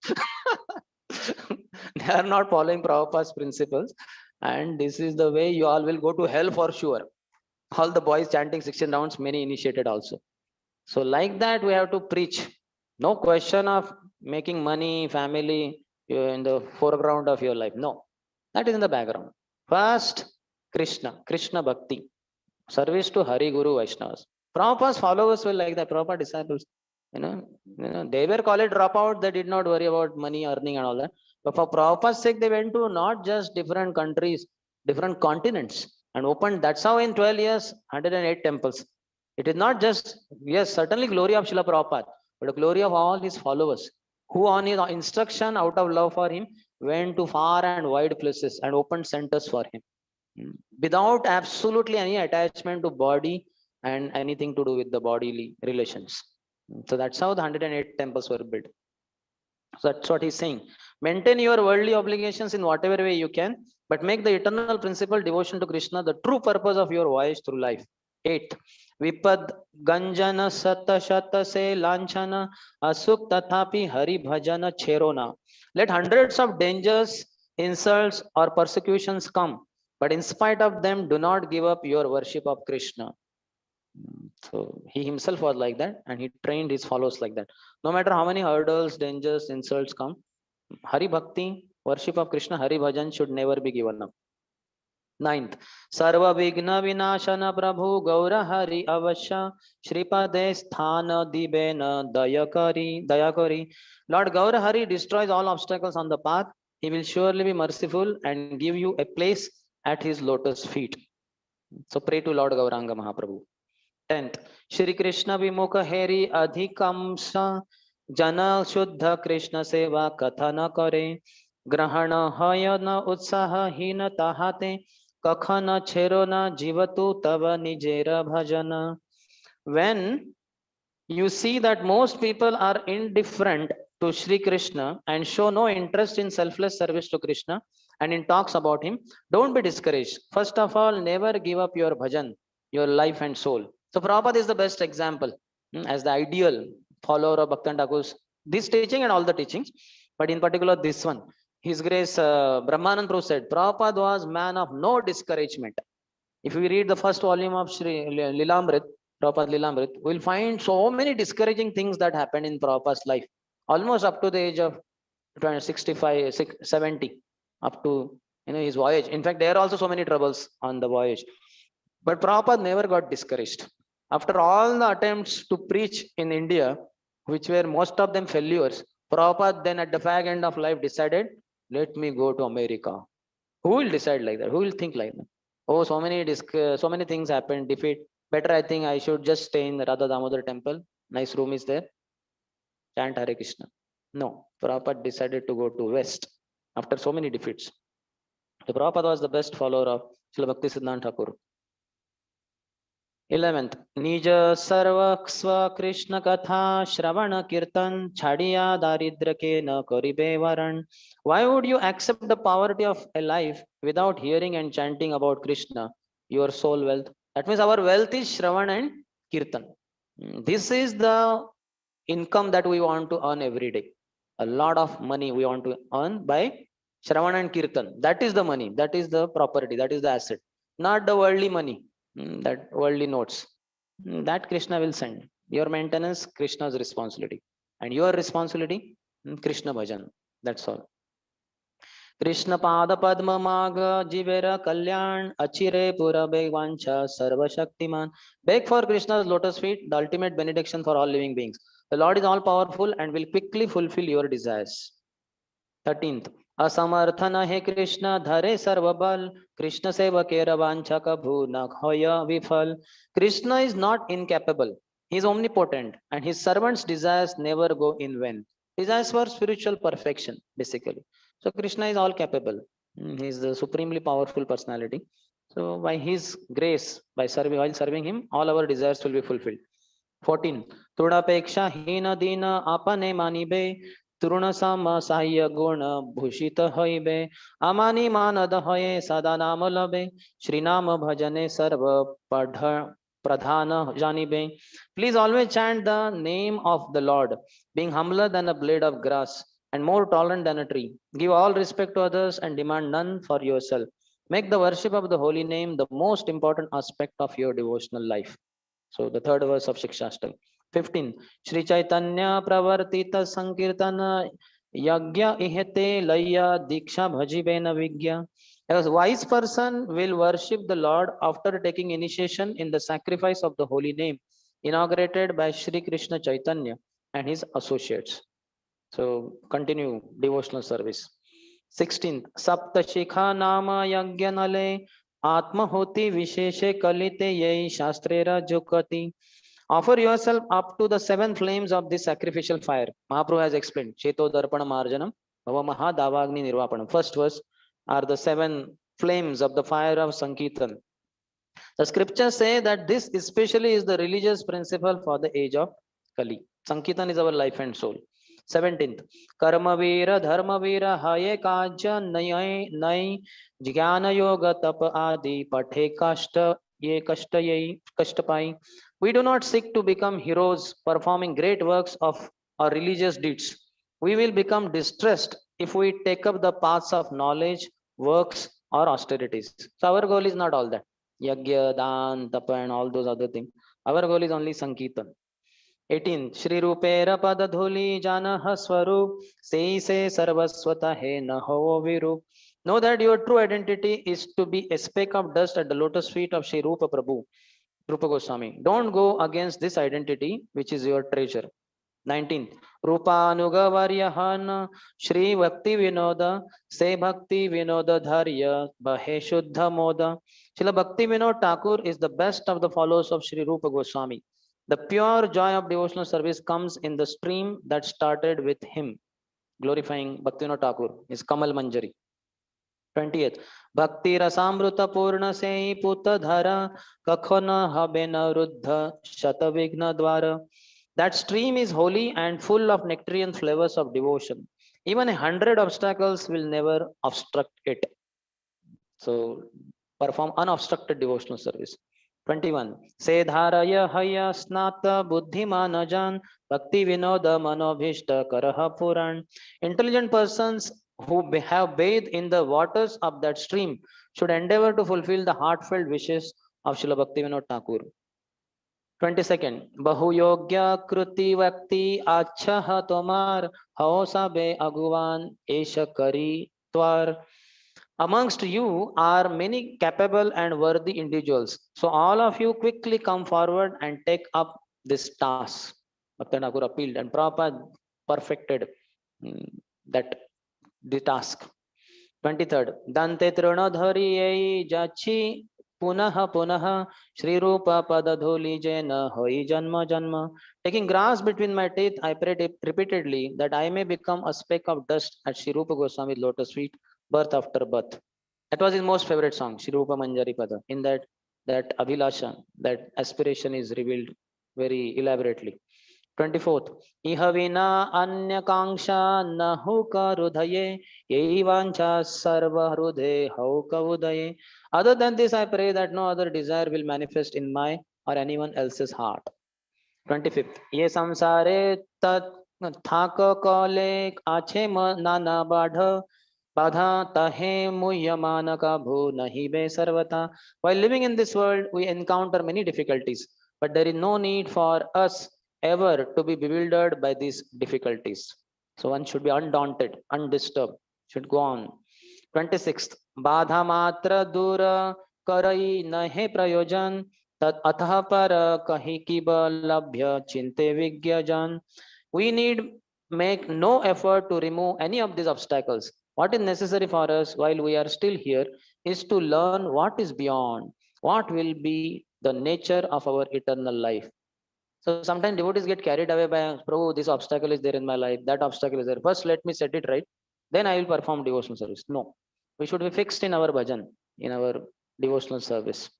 They are not following Prabhupada's principles, and this is the way you all will go to hell for sure. All the boys chanting 16 rounds, many initiated also. So like that, we have to preach. No question of making money, family in the foreground of your life. No, that is in the background. First, Krishna Bhakti, service to Hari Guru Vaishnavas. Prabhupada's followers were like that. Prabhupada disciples, they were called dropout. They did not worry about money earning and all that. But for Prabhupada's sake, they went to not just different countries, different continents, and opened. That's how in 12 years, 108 temples. It is not just, yes, certainly glory of Srila Prabhupada, but the glory of all his followers, who on his instruction, out of love for him, went to far and wide places and opened centers for him. without absolutely any attachment to body and anything to do with the bodily relations. So that's how the 108 temples were built. So that's what he's saying. Maintain your worldly obligations in whatever way you can, but make the eternal principle devotion to Krishna the true purpose of your voyage through life. 8th, Vipad Ganjana Sata Shata Se Lanchana Asuk Tathapi Hari Bhajana Cherona. Let hundreds of dangers, insults, or persecutions come, but in spite of them, do not give up your worship of Krishna. So he himself was like that, and he trained his followers like that. No matter how many hurdles, dangers, insults come, Hari Bhakti, worship of Krishna, Hari Bhajan should never be given up. 9th, Sarva Vigna Vinashana Prabhu Gaura Hari Avasya Shripade Sthana Dibena Dayakari. Lord Gaura Hari destroys all obstacles on the path. He will surely be merciful and give you a place at his lotus feet. So pray to Lord Gauranga Mahaprabhu. 10th, Shri Krishna Vimukha Heri Adhikamsa Jana Shuddha Krishna Seva Kathana Kare Grahana Hayana Utsaha Hina Tahate Kakhana Cherona Jivatu Tava Nijera Bhajana. When you see that most people are indifferent to Sri Krishna and show no interest in selfless service to Krishna and in talks about him, don't be discouraged. First of all, never give up your bhajan, your life and soul. So Prabhupada is the best example as the ideal follower of Bhaktan Thakur's this teaching and all the teachings, but in particular this one. His Grace Brahmanand Prabhu said, Prabhupada was man of no discouragement. If we read the first volume of Sri Lilamrit, Prabhupada Lilamrit, we'll find so many discouraging things that happened in Prabhupada's life, almost up to the age of 65, 70, up to his voyage. In fact, there are also so many troubles on the voyage. But Prabhupada never got discouraged. After all the attempts to preach in India, which were most of them failures, Prabhupada then at the fag end of life decided, let me go to America. Who will decide like that? Who will think like that? Oh, so many things happened, defeat. Better, I think I should just stay in the Radha Damodar temple. Nice room is there. Chant Hare Krishna. No, Prabhupada decided to go to West after so many defeats. So Prabhupada was the best follower of Srila Bhakti Siddhanta Thakur. 11th, Nija Sarva Swa Krishna Katha Shravana Kirtan Chadiya Daridra na Karibe Varan. Why would you accept the poverty of a life without hearing and chanting about Krishna, your soul wealth? That means our wealth is Shravan and Kirtan. This is the income that we want to earn every day. A lot of money we want to earn by Shravan and Kirtan. That is the money, that is the property, that is the asset, not the worldly money. That worldly notes that Krishna will send. Your maintenance, Krishna's responsibility, and your responsibility, Krishna bhajan. That's all. Krishna pada padma maga jivera kalyan achire pura begvancha sarva shaktiman. Beg for Krishna's lotus feet, the ultimate benediction for all living beings. The Lord is all powerful and will quickly fulfill your desires. 13th, असमर्थन हे कृष्ण धरे सर्वबल कृष्ण सेवके रवांछा कभू न होय विफल. Krishna is not incapable, he is omnipotent, and his servants desires never go in vain. Desires for spiritual perfection basically. So Krishna is all capable. He is the supremely powerful personality. So by his grace, while serving him, all our desires will be fulfilled. 14, तुड़ापेक्षा हीन दीन आपने मानिबे तृण सम साह्य गुण भूषित हईबे अमानी मानद हये सदा नाम लबे श्री नाम भजने सर्व pradhan janibe. Please always chant the name of the Lord, being humbler than a blade of grass and more tolerant than a tree. Give all respect to others and demand none for yourself. Make the worship of the holy name the most important aspect of your devotional life. So the third verse of Shikshashtaka. 15. Shri Chaitanya Pravartita Sankirtana Yagya Ihete Laya Diksha Bhajibena Vigya. A wise person will worship the Lord after taking initiation in the sacrifice of the holy name, inaugurated by Shri Krishna Chaitanya and his associates. So continue devotional service. 16th. Saptashikha Nama Yagya Nale Atmahoti Visheshe Kalite Yei Shastrera Jukati. Offer yourself up to the 7 flames of this sacrificial fire. Mahaprabhu has explained. Cheto Darpana Marjanam, Bhava Maha Davagni Nirvapanam. First verse are the 7 flames of the fire of Sankirtan. The scriptures say that this especially is the religious principle for the age of Kali. Sankirtan is our life and soul. 17th. Karmavira Dharmavira Haye Kaja Nai Nai Jnana Yoga Tap Adi Pathe Kashta Ye Kashtapai. We do not seek to become heroes performing great works of our religious deeds. We will become distressed if we take up the paths of knowledge, works, or austerities. So our goal is not all that. Yagya, Dan, Tapa, and all those other things. Our goal is only Sankirtan. 18. Shri Rupera Pada Dhuli Jana Swarup Sei Se Sarvaswata He Naho Virup. Know that your true identity is to be a speck of dust at the lotus feet of Shri Rupa Prabhu, Rupa Goswami. Don't go against this identity, which is your treasure. 19th. Rupanugavaryahan Shri Bhakti Vinoda Se Bhakti Vinoda Dharya Bahe Shuddha Moda. Srila Bhakti Vinod Thakur is the best of the followers of Shri Rupa Goswami. The pure joy of devotional service comes in the stream that started with him, glorifying Bhakti Vinod Thakur, is Kamal Manjari. 20th. Bhakti Rasamruta Purna Se Puta Dhara Kakhona Habena Ruddha Shatavigna Dwara. That stream is holy and full of nectarian flavors of devotion. Even 100 obstacles will never obstruct it. So perform unobstructed devotional service. 21. Sedharaya haya snata buddhimanajan bhakti vinoda manobhishta karaha puran. Intelligent persons who have bathed in the waters of that stream should endeavor to fulfill the heartfelt wishes of Srila Bhakti Vinod Thakur. 22nd. Bahu yogya kruti vakti acha tomar hausa be aguvan esha kari twar. Amongst you are many capable and worthy individuals. So all of you quickly come forward and take up this task. Bhakti Thakur appealed and Prabhupada perfected that the task. 23rd. Dante Trinadhari Jachi Punaha Punaha Shri Rupa Padadhuli Jena Hoi Janma Janma. Taking grass between my teeth, I prayed repeatedly that I may become a speck of dust at Shri Rupa Goswami's lotus feet, birth after birth. That was his most favorite song, Shri Rupa Manjari Pada. In that Abhilasha, that aspiration is revealed very elaborately. 24th. Ihavina anya kangsha nahuka rudhaye yevancha sarva hrudhe hauka udaye. Other than this, I pray that no other desire will manifest in my or anyone else's heart. 25th. Ye samsare tat thaka kale ache nana badha badha tahe muyamana ka bhu nahi be sarvata. While living in this world, we encounter many difficulties, but there is no need for us ever to be bewildered by these difficulties. So one should be undaunted, undisturbed, should go on. 26th. Badha matra dura karai nahe prayojan tat atha para kahi kiba labhya chinte vigyajan. We need make no effort to remove any of these obstacles. What is necessary for us while we are still here is to learn what is beyond, what will be the nature of our eternal life. So sometimes devotees get carried away by, Prabhu, this obstacle is there in my life, that obstacle is there. First, let me set it right. Then I will perform devotional service. No, we should be fixed in our bhajan, in our devotional service.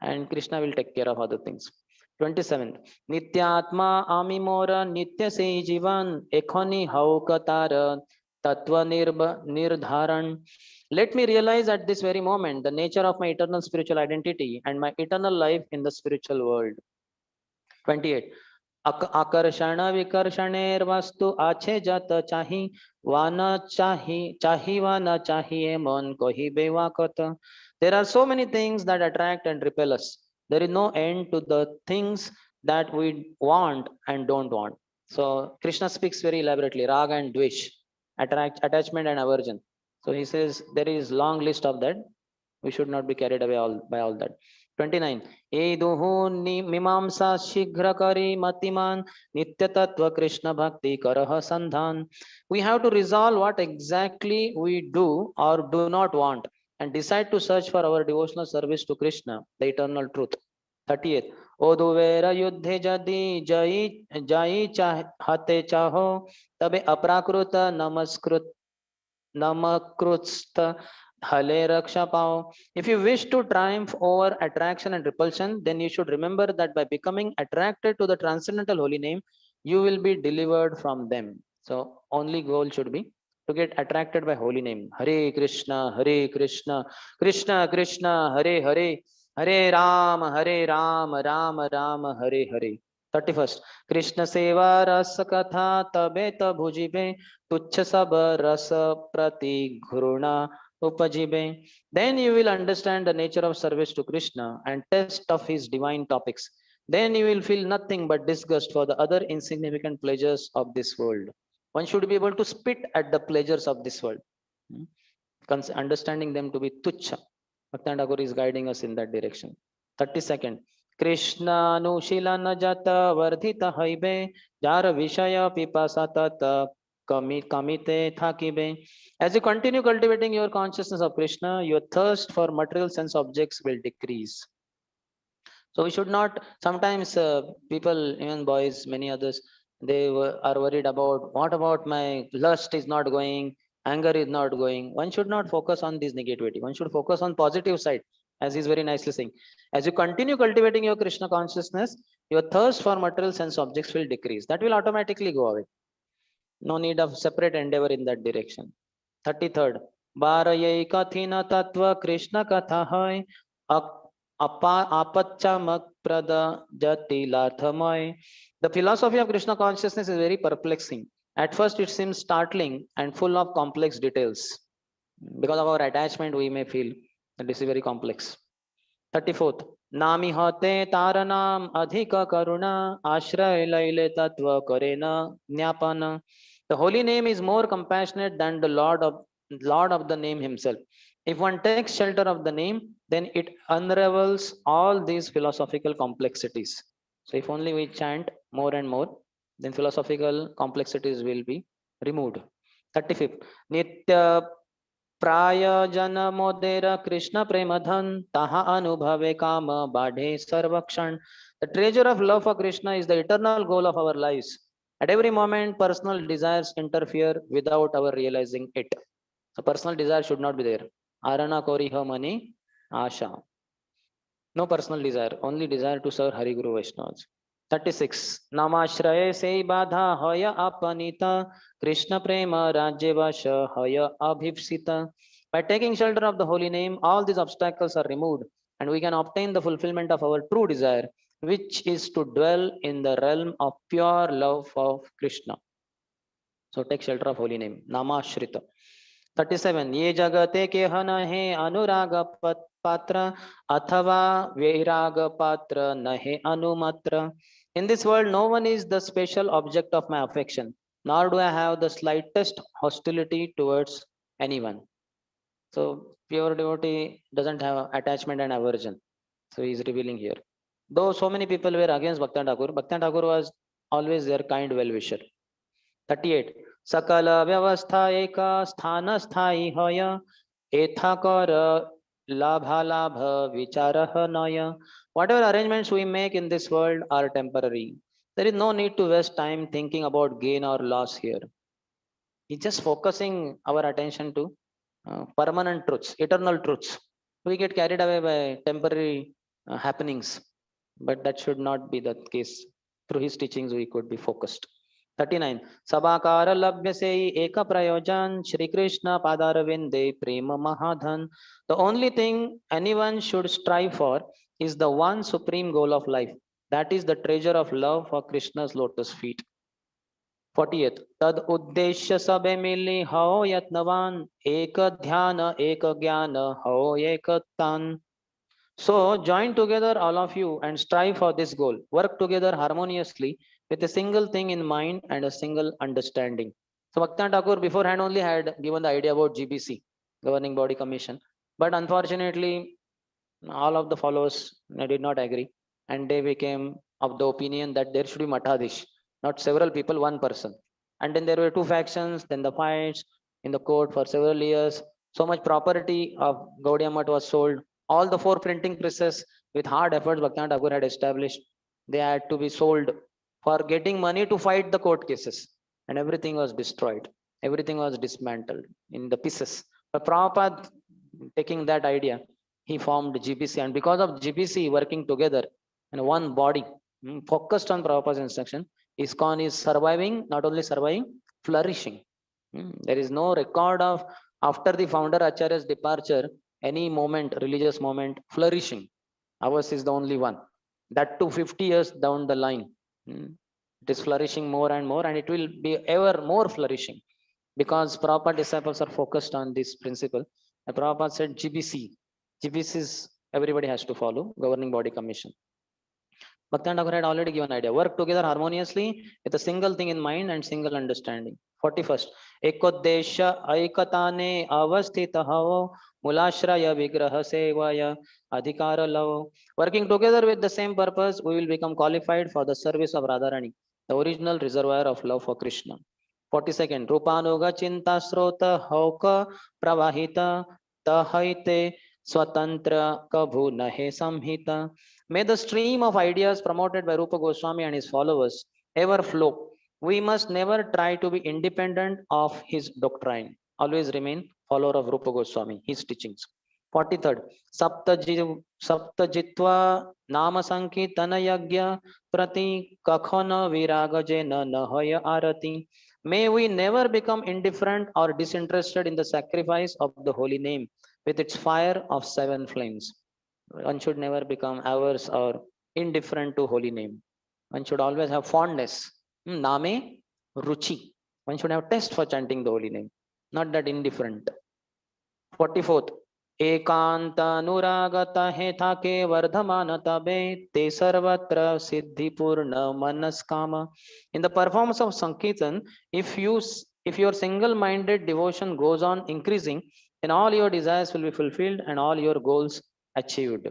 And Krishna will take care of other things. 27. Nityatma amimora nitya se jivan ekhoni haukatara tatva nirdharan. Let me realize at this very moment the nature of my eternal spiritual identity and my eternal life in the spiritual world. 28. आकर्षण विकर्षणेर वस्तु आछे जत चाही वा न चाही वा न चाहिए मन कोही बेवा कत. There are so many things that attract and repel us. There is no end to the things that we want and don't want. So Krishna speaks very elaborately, raga and dvesh, attachment and aversion. So he says there is long list of that. We should not be carried away by all that. 29. Eduhu mimamsa shighra kari matiman nitya tattva Krishna bhakti karaha sandhan. We have to resolve what exactly we do or do not want and decide to search for our devotional service to Krishna, the eternal truth. 30th. Oduvera yuddhe jadi jai hate chaho tabe aprakruta namakrutsta Hale Raksha Pao. If you wish to triumph over attraction and repulsion, then you should remember that by becoming attracted to the transcendental holy name, you will be delivered from them. So, only goal should be to get attracted by holy name. Hare Krishna, Hare Krishna, Krishna Krishna, Hare Hare, Hare Ram, Hare Ram, Ram Ram, Hare Hare. 31st. Krishna Seva Rasa Katha Tabe Tabhujibe Tuchha Sab Rasa Prati Ghuruna Upajibe. Then you will understand the nature of service to Krishna and test of his divine topics. Then you will feel nothing but disgust for the other insignificant pleasures of this world. One should be able to spit at the pleasures of this world, understanding them to be tuchha. Bhaktan Thakur is guiding us in that direction. 32nd. Krishna nushila najata vardhita haibe jar vishaya pipasata kamite thakibe. As you continue cultivating your consciousness of Krishna, your thirst for material sense objects will decrease. So we should not, sometimes people, even boys, many others, are worried about what about my lust is not going, anger is not going. One should not focus on this negativity. One should focus on positive side, as he's very nicely saying. As you continue cultivating your Krishna consciousness, your thirst for material sense objects will decrease. That will automatically go away. No need of separate endeavor in that direction. 33rd. Bharayai kathina tattva Krishna katha hai apachamak prada jati lathamai. The philosophy of Krishna consciousness is very perplexing. At first it seems startling and full of complex details. Because of our attachment we may feel that this is very complex. 34th. Nami hate taranam adhika karuna ashray laile tatva karena nyapana. The holy name is more compassionate than the Lord of the name himself. If one takes shelter of the name, then it unravels all these philosophical complexities. So if only we chant more and more, then philosophical complexities will be removed. 35th. Nitya प्रायजन मोदेर Krishna प्रेम धन तहा अनुभवे काम बाढ़े सर्वक्षण. The treasure of love for Krishna is the eternal goal of our lives. At every moment, personal desires interfere without our realizing it. So personal desire should not be there. Arana koriha mani asha. No personal desire, only desire to serve Hari Guru Vaishnavas. 36. Namashraye se badha haya apanita Krishna prema rajyavasha haya abhipsita. By taking shelter of the holy name, all these obstacles are removed and we can obtain the fulfillment of our true desire, which is to dwell in the realm of pure love of Krishna. So take shelter of holy name. Namashrita. 37. Ye jagate ke hanahe anuraga patra athava vairaga patra nahe anumatra. In this world, no one is the special object of my affection, nor do I have the slightest hostility towards anyone. So pure devotee doesn't have attachment and aversion. So he is revealing here. Though so many people were against Bhaktan Thakur was always their kind well-wisher. 38. Sakala vyavastha eka sthana sthai hoya etha kara labha labha vicharah naya. Whatever arrangements we make in this world are temporary. There is no need to waste time thinking about gain or loss here. It's just focusing our attention to permanent truths, eternal truths. We get carried away by temporary happenings, but that should not be the case. Through his teachings, we could be focused. 39. Sabakara labhya se eka prayojan Shri Krishna padaravinde prema mahadhan. The only thing anyone should strive for is the one supreme goal of life. That is the treasure of love for Krishna's lotus feet. 40th. तद उद्देश्य सबे मिली हो यत्नवान एक ध्यान एक ज्ञान हो एक तान. So join together all of you and strive for this goal. Work together harmoniously with a single thing in mind and a single understanding. So Bhakti Thakur beforehand only had given the idea about GBC, Governing Body Commission, but unfortunately all of the followers did not agree, and they became of the opinion that there should be Matadish, not several people, one person. And then there were two factions, then the fights in the court for several years. So much property of Gaudiya Math was sold. All the four printing presses, with hard efforts Bhakti Thakur had established, they had to be sold for getting money to fight the court cases. And everything was destroyed. Everything was dismantled in the pieces. But Prabhupada taking that idea, he formed GBC, and because of GBC working together in one body, focused on Prabhupada's instruction, ISKCON is surviving, not only surviving, flourishing. There is no record of after the founder Acharya's departure, any moment, religious moment, flourishing. Ours is the only one. That too 50 years down the line. It is flourishing more and more, and it will be ever more flourishing because Prabhupada disciples are focused on this principle. And Prabhupada said GBC. GBC is everybody has to follow, Governing Body Commission. Bhaktivinoda Thakur had already given idea. Work together harmoniously with a single thing in mind and single understanding. 41st. Ekodesha aikatane avasthita havo mulashraya vigraha sevaya adhikara lavo. Working together with the same purpose, we will become qualified for the service of Radharani, the original reservoir of love for Krishna. 42nd. Rupanuga chinta srota hauka pravahita tahaite swatantra kabhu nahe samhita. May the stream of ideas promoted by Rupa Goswami and his followers ever flow. We must never try to be independent of his doctrine. Always remain follower of Rupa Goswami, his teachings. 43rd. Saptajitva Nama Sankirtana Yagya Prati Kakhana Viragajena Nahaya Arati. May we never become indifferent or disinterested in the sacrifice of the holy name with its fire of 7 flames. One should never become averse or indifferent to holy name. One should always have fondness. Name ruchi. One should have taste for chanting the holy name, not that indifferent. 44th. Ekanta nuragata hetha ke vardhamana be te sarvatra siddhi purna manaskama. In the performance of Sankirtan, if your single-minded devotion goes on increasing, then all your desires will be fulfilled and all your goals achieved.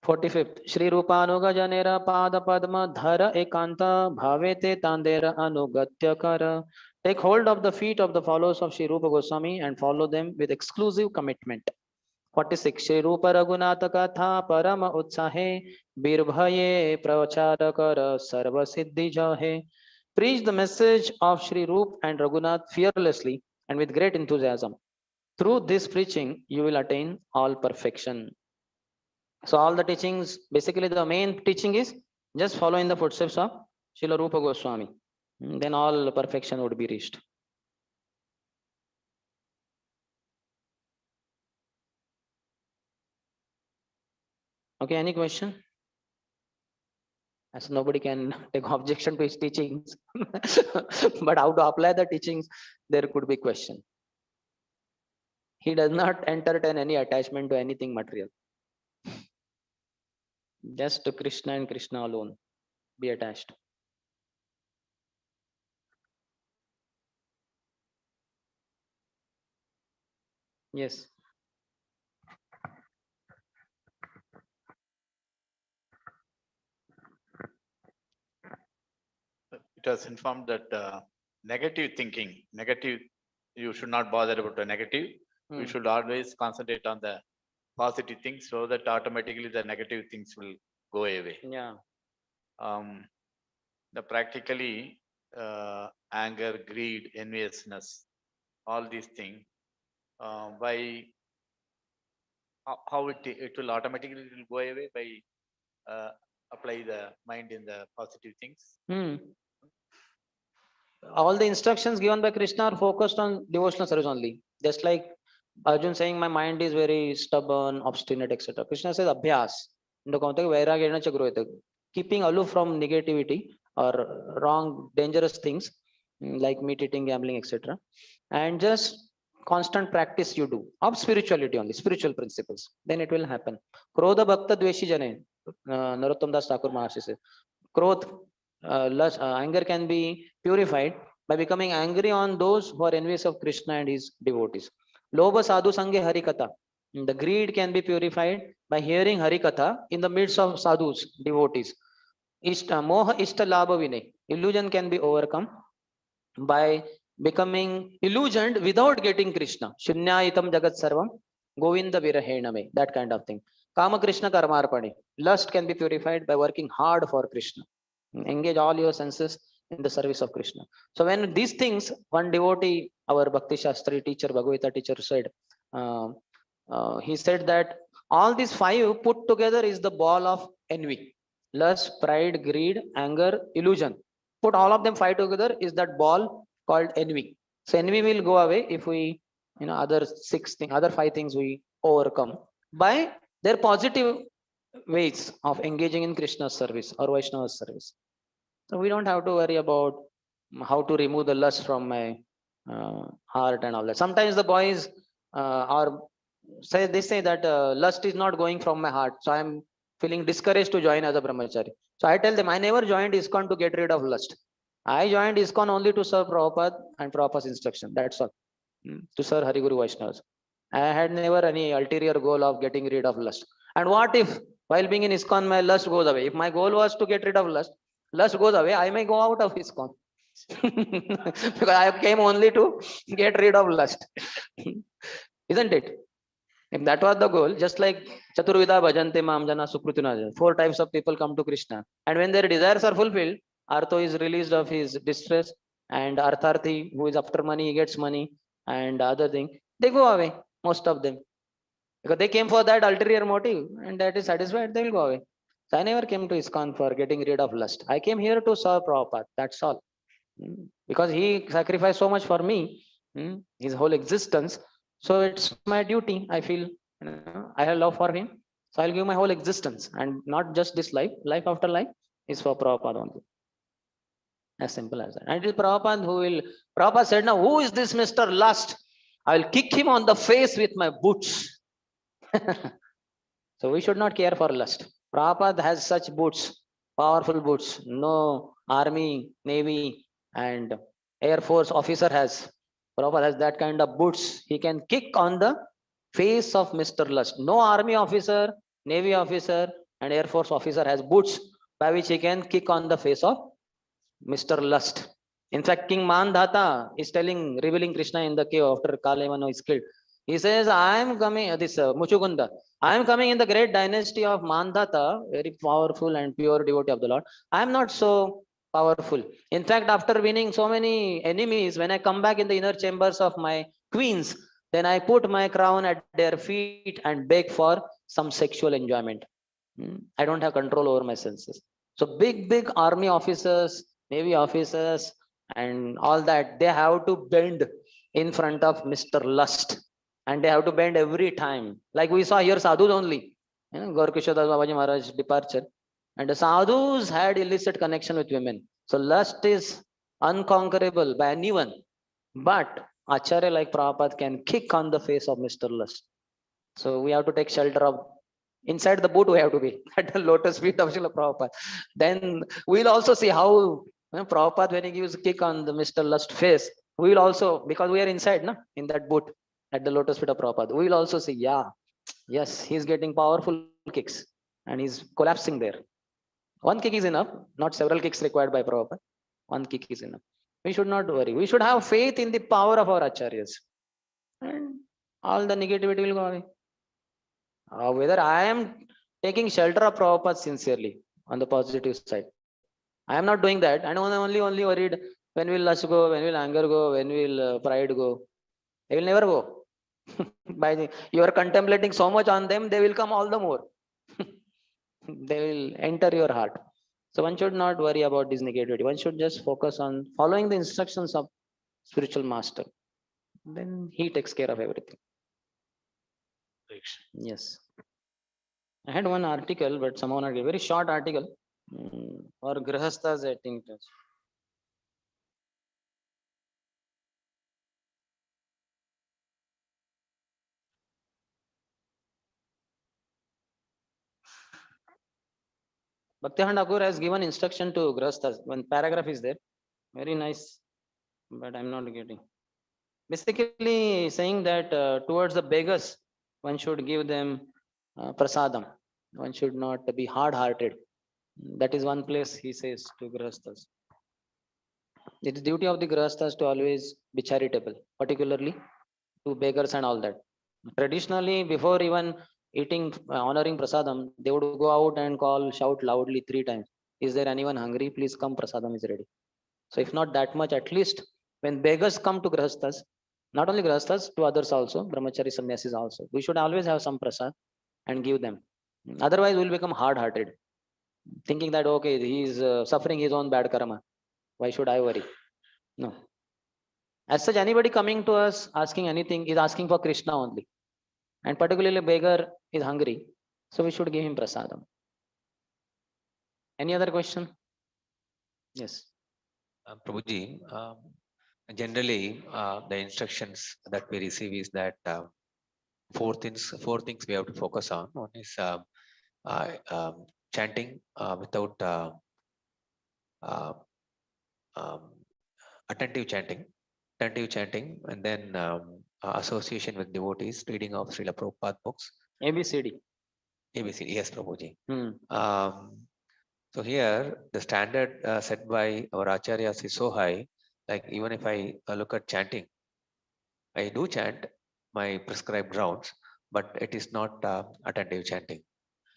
45th. Shri Rupanuga Janera Pada Padma Dhara Ekanta Bhavete Tandera Anugatya Kara. Take hold of the feet of the followers of Shri Rupa Goswami and follow them with exclusive commitment. 46. Shri Rupa Raghunatha Katha Parama Utsahe Birbhaye Pravacharakara Sarva Siddhi Jahe. Preach the message of Shri Rup and Raghunath fearlessly and with great enthusiasm. Through this preaching, you will attain all perfection. So all the teachings, basically the main teaching is just follow in the footsteps of Srila Rupa Goswami. Then all perfection would be reached. Okay, any question? As nobody can take objection to his teachings. But how to apply the teachings, there could be question. He does not entertain any attachment to anything material. Just to Krishna and Krishna alone. Be attached. Yes. It was informed that negative thinking, you should not bother about the negative. You should always concentrate on the positive things so that automatically the negative things will go away. Yeah. The practically anger, greed, enviousness, all these things, by how it will automatically go away by apply the mind in the positive things. All the instructions given by Krishna are focused on devotional service only. Just like Arjun saying, my mind is very stubborn, obstinate, etc. Krishna says, Abhyas. Keeping aloof from negativity or wrong, dangerous things like meat eating, gambling, etc. And just constant practice you do of spirituality only, spiritual principles. Then it will happen. Krodha Bhakta Dveshi Jane, Narottam Das Thakur Maharshi says. Krodh, anger can be purified by becoming angry on those who are envious of Krishna and his devotees. Lobha sadhu sange harikatha. The greed can be purified by hearing harikatha in the midst of sadhus, devotees. Moha ishta labha vinay. Illusion can be overcome by becoming illusioned without getting Krishna. Shunyayitam jagat sarvam Govinda virahename. That kind of thing. Kama Krishna karmarpane. Lust can be purified by working hard for Krishna. Engage all your senses in the service of Krishna. So when these things, one devotee, our Bhakti Shastri teacher, Bhagavata teacher said, he said that all these five put together is the ball of envy: lust, pride, greed, anger, illusion. Put all of them five together is that ball called envy. So envy will go away if we, other other five things we overcome by their positive ways of engaging in Krishna's service or Vaishnava's service. So we don't have to worry about how to remove the lust from my heart and all that. Sometimes the boys are they say that lust is not going from my heart, so I'm feeling discouraged to join as a brahmachari. So I tell them I never joined ISKCON to get rid of lust. I joined ISKCON only to serve Prabhupada and Prabhupada's instruction. That's all. To serve Hari Guru Vaishnavas. I had never any ulterior goal of getting rid of lust. And what if while being in ISKCON my lust goes away? If my goal was to get rid of lust goes away, I may go out of ISKCON. Because I came only to get rid of lust. Isn't it? If that was the goal, just like Chaturvida Bhajante Mam Jana Sukrutina, 4 types of people come to Krishna. And when their desires are fulfilled, Artho is released of his distress, and Artharthi, who is after money, he gets money, and other thing, they go away, most of them. Because they came for that ulterior motive, and that is satisfied, they will go away. So I never came to ISKCON for getting rid of lust. I came here to serve Prabhupada, that's all. Because he sacrificed so much for me, his whole existence. So it's my duty. I feel, I have love for him. So I'll give my whole existence, and not just this life. Life after life is for Prabhupada only. As simple as that. And it is Prabhupada who will. Prabhupada said, "Now who is this Mr. Lust? I will kick him on the face with my boots." So we should not care for lust. Prabhupada has such boots, powerful boots. No army, navy, and air force officer has. Prabhupada has that kind of boots. He can kick on the face of Mr. Lust. No army officer, navy officer, and air force officer has boots by which he can kick on the face of Mr. Lust. In fact, King Mandhata is revealing Krishna in the cave after Kalemanu is killed. He says, I am coming, Muchukunda, I am coming in the great dynasty of Mandhata, very powerful and pure devotee of the Lord. I am not so powerful. In fact, after winning so many enemies, when I come back in the inner chambers of my queens, then I put my crown at their feet and beg for some sexual enjoyment. I don't have control over my senses. So big army officers, navy officers, and all that, they have to bend in front of Mr. Lust, and they have to bend every time. Like we saw here, sadhus only. Gaurkishore Das Babaji Maharaj departure, and the sadhus had illicit connection with women. So lust is unconquerable by anyone, but Acharya like Prabhupada can kick on the face of Mr. Lust. So we have to take shelter of inside the boot. We have to be at the lotus feet of Srila Prabhupada. Then we'll also see how Prabhupada, when he gives a kick on the Mr. Lust face, we will also, because we are inside in that boot at the lotus feet of Prabhupada, we will also see, yes, he's getting powerful kicks and he's collapsing there. One kick is enough, not several kicks required by Prabhupada. One kick is enough. We should not worry. We should have faith in the power of our acharyas, and all the negativity will go away. Whether I am taking shelter of Prabhupada sincerely on the positive side, I am not doing that. And only worried when will lust go, when will anger go, when will pride go. They will never go. You are contemplating so much on them, they will come all the more. They will enter your heart. So one should not worry about this negativity. One should just focus on following the instructions of spiritual master. Then he takes care of everything. Yes. I had one article, but somehow not a very short article for Grihasthas, I think. Bhaktihan Thakur has given instruction to Grihasthas. One paragraph is there. Very nice, but I'm not getting. Basically saying that towards the beggars, one should give them prasadam. One should not be hard-hearted. That is one place he says to Grihasthas. It is duty of the Grihasthas to always be charitable, particularly to beggars and all that. Traditionally, before even eating, honoring prasadam, they would go out and shout loudly 3 times. Is there anyone hungry? Please come, prasadam is ready. So if not that much, at least when beggars come to Grihasthas, Not only grahasthas, to others also, brahmachari sannyasis also. We should always have some prasad and give them. Otherwise, we'll become hard-hearted, thinking that okay, he is suffering his own bad karma. Why should I worry? No. As such, anybody coming to us asking anything is asking for Krishna only. And particularly beggar is hungry. So we should give him prasadam. Any other question? Yes. Prabhuji, generally the instructions that we receive is that four things we have to focus on. One is chanting without uh, um, attentive chanting, and then association with devotees, reading of Srila Prabhupada books. ABCD. ABC, yes, Prabhuji. Hmm. So here the standard set by our acharyas is so high. Like even if I look at chanting, I do chant my prescribed rounds, but it is not attentive chanting.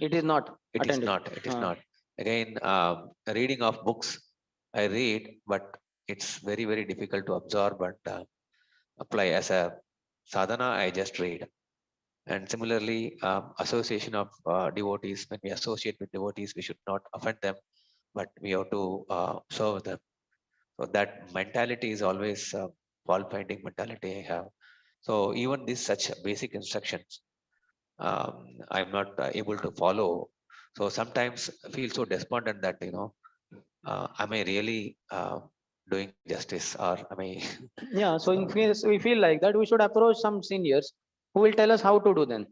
It is not It is attentive. not. It is not. Again, reading of books, I read, but it's very, very difficult to absorb and apply as a sadhana. I just read. And similarly, association of devotees, when we associate with devotees, we should not offend them, but we have to serve them. So that mentality is always fault finding mentality I have. So even these such basic instructions, I'm not able to follow. So sometimes I feel so despondent that, am I really doing justice, or am I? Yeah, so in case we feel like that, we should approach some seniors who will tell us how to do then.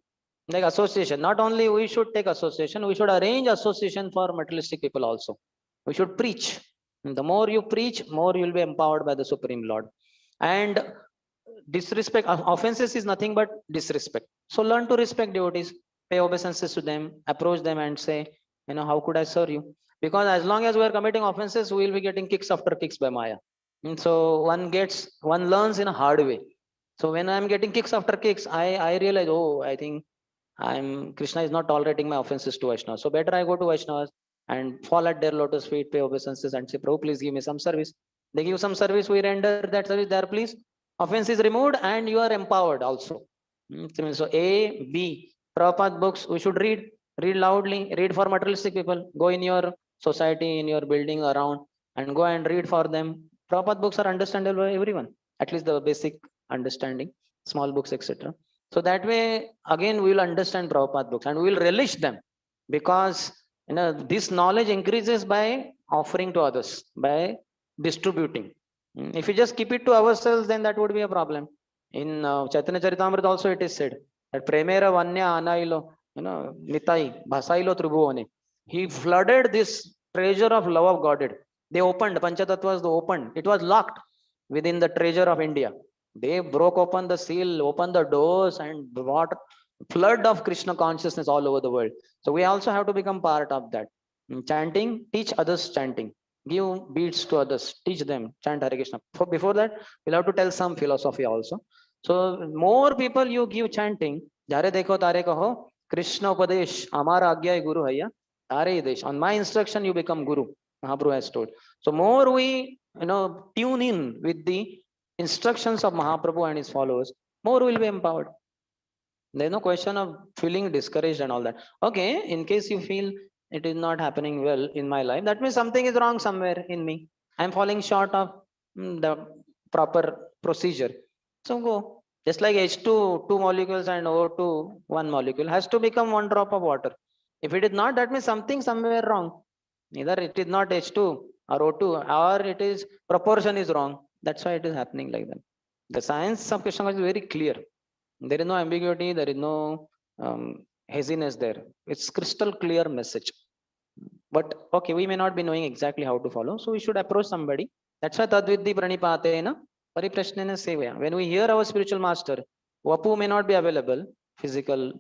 Like association, not only we should take association, we should arrange association for materialistic people also. We should preach. The more you preach, more you will be empowered by the Supreme Lord. And disrespect, offenses is nothing but disrespect. So learn to respect devotees, pay obeisances to them, approach them and say, how could I serve you? Because as long as we are committing offenses, we will be getting kicks after kicks by Maya. And so one learns in a hard way. So when I'm getting kicks after kicks, I realize, oh, I think Krishna is not tolerating my offenses to Vaishnava. So better I go to Vaishnavas and fall at their lotus feet, pay obeisances and say, Prabhu, please give me some service. They give some service, we render that service there, please. Offense is removed and you are empowered also. So A, B, Prabhupada books, we should read loudly, read for materialistic people. Go in your society, in your building around and go and read for them. Prabhupada books are understandable by everyone, at least the basic understanding, small books, etc. So that way, again, we will understand Prabhupada books and we will relish them, because this knowledge increases by offering to others, by distributing. If you just keep it to ourselves, then that would be a problem. In Chaitanya Charitamrita also it is said that Premera Vanya Anailo, Nitai, Bhasailo Tribhuone. He flooded this treasure of love of Godhead. They opened, Panchatattvas opened. It was locked within the treasure of India. They broke open the seal, opened the doors, and brought flood of Krishna consciousness all over the world. So we also have to become part of that. Chanting, teach others chanting. Give beads to others, teach them, chant Hare Krishna. Before that, we'll have to tell some philosophy also. So more people you give chanting, Jare dekho tare kaho, Krishna Upadesh, Amara Agya Guru Haya, Tare Desh. On my instruction, you become Guru, Mahaprabhu has told. So more we tune in with the instructions of Mahaprabhu and his followers, more will be empowered. There's no question of feeling discouraged and all that. Okay, in case you feel it is not happening well in my life, that means something is wrong somewhere in me. I'm falling short of the proper procedure. So go. Just like H2, two molecules, and O2, one molecule, has to become one drop of water. If it is not, that means something somewhere wrong. Either it is not H2 or O2, or it is proportion is wrong. That's why it is happening like that. The science of Krishna is very clear. There is no ambiguity, there is no haziness there. It's crystal clear message. But okay, we may not be knowing exactly how to follow, so we should approach somebody. That's why tadvidhi pranipatena pariprashnena sevaya. When we hear our spiritual master, Vapu may not be available, physical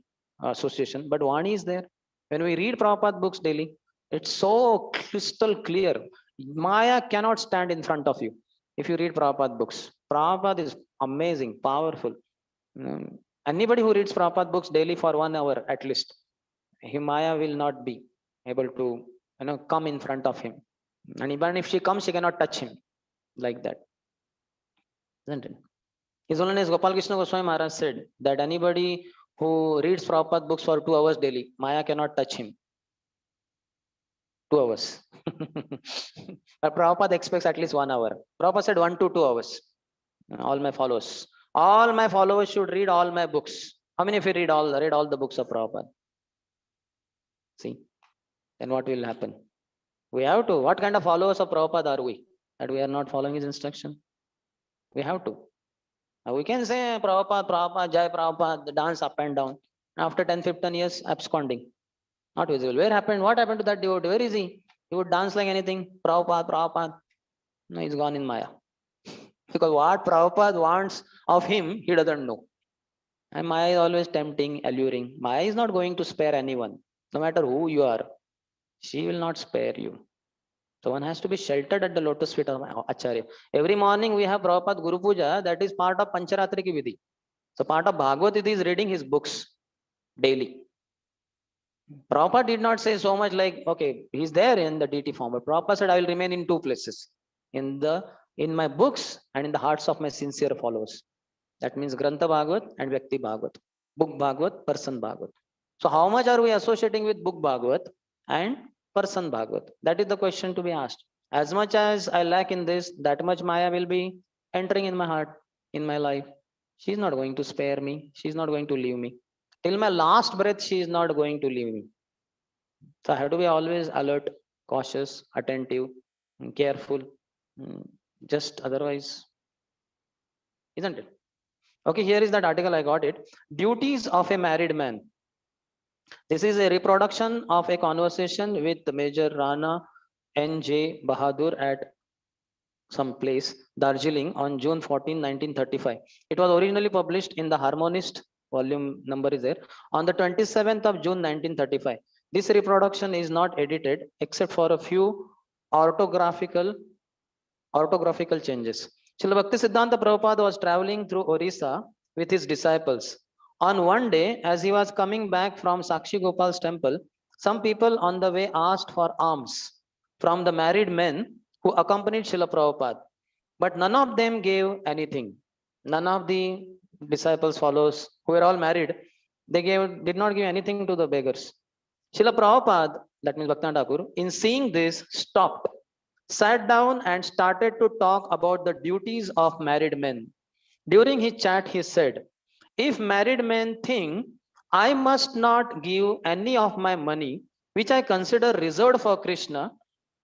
association, but Vani is there. When we read Prabhupada books daily, it's so crystal clear. Maya cannot stand in front of you if you read Prabhupada books. Prabhupada is amazing, powerful. Anybody who reads Prabhupada books daily for 1 hour at least, Himaya will not be able to come in front of him. And even if she comes, she cannot touch him like that. Isn't it? His Holiness Gopal Krishna Goswami Maharaj said that anybody who reads Prabhupada books for 2 hours daily, Maya cannot touch him. 2 hours. But Prabhupada expects at least 1 hour. Prabhupada said 1 to 2 hours. All my followers should read all my books. How many of you read all the books of Prabhupada? See, then what will happen? We have to. What kind of followers of Prabhupada are we? That we are not following his instruction? We have to. Now we can say Prabhupada, Jai Prabhupada, dance up and down. After 10, 15 years, absconding. Not visible. What happened to that devotee? Where is he? He would dance like anything. Prabhupada. No, he's gone in Maya. Because what Prabhupada wants of him, he doesn't know. And Maya is always tempting, alluring. Maya is not going to spare anyone. No matter who you are, she will not spare you. So one has to be sheltered at the lotus feet of Acharya. Every morning we have Prabhupada Guru Puja. That is part of Pancharatri ki Vidhi. So part of Bhagavata is reading his books daily. Prabhupada did not say so much like, okay, he's there in the deity form. But Prabhupada said, I will remain in 2 places. In my books and in the hearts of my sincere followers. That means Grantha Bhagavat and Vyakti Bhagavat. Book Bhagavat, person Bhagavat. So how much are we associating with book Bhagavat and person Bhagavat? That is the question to be asked. As much as I lack in this, that much Maya will be entering in my heart, in my life. She's not going to spare me. She's not going to leave me. Till my last breath, she is not going to leave me. So I have to be always alert, cautious, attentive, careful. Just otherwise, isn't it? Okay, here is that article, I got it. Duties of a married man. This is a reproduction of a conversation with Major Rana N.J. Bahadur at some place, Darjeeling, on June 14, 1935. It was originally published in the Harmonist, volume number is there, on the 27th of June 1935. This reproduction is not edited except for a few orthographical changes. Srila Bhakti Siddhanta Prabhupada was traveling through Orissa with his disciples. On one day, as he was coming back from Sakshi Gopal's temple, some people on the way asked for alms from the married men who accompanied Srila Prabhupada. But none of them gave anything. None of the disciples, followers, who were all married, did not give anything to the beggars. Srila Prabhupada, that means Bhaktivinoda Thakur, in seeing this, stopped, sat down and started to talk about the duties of married men. During his chat, he said, if married men think I must not give any of my money, which I consider reserved for Krishna,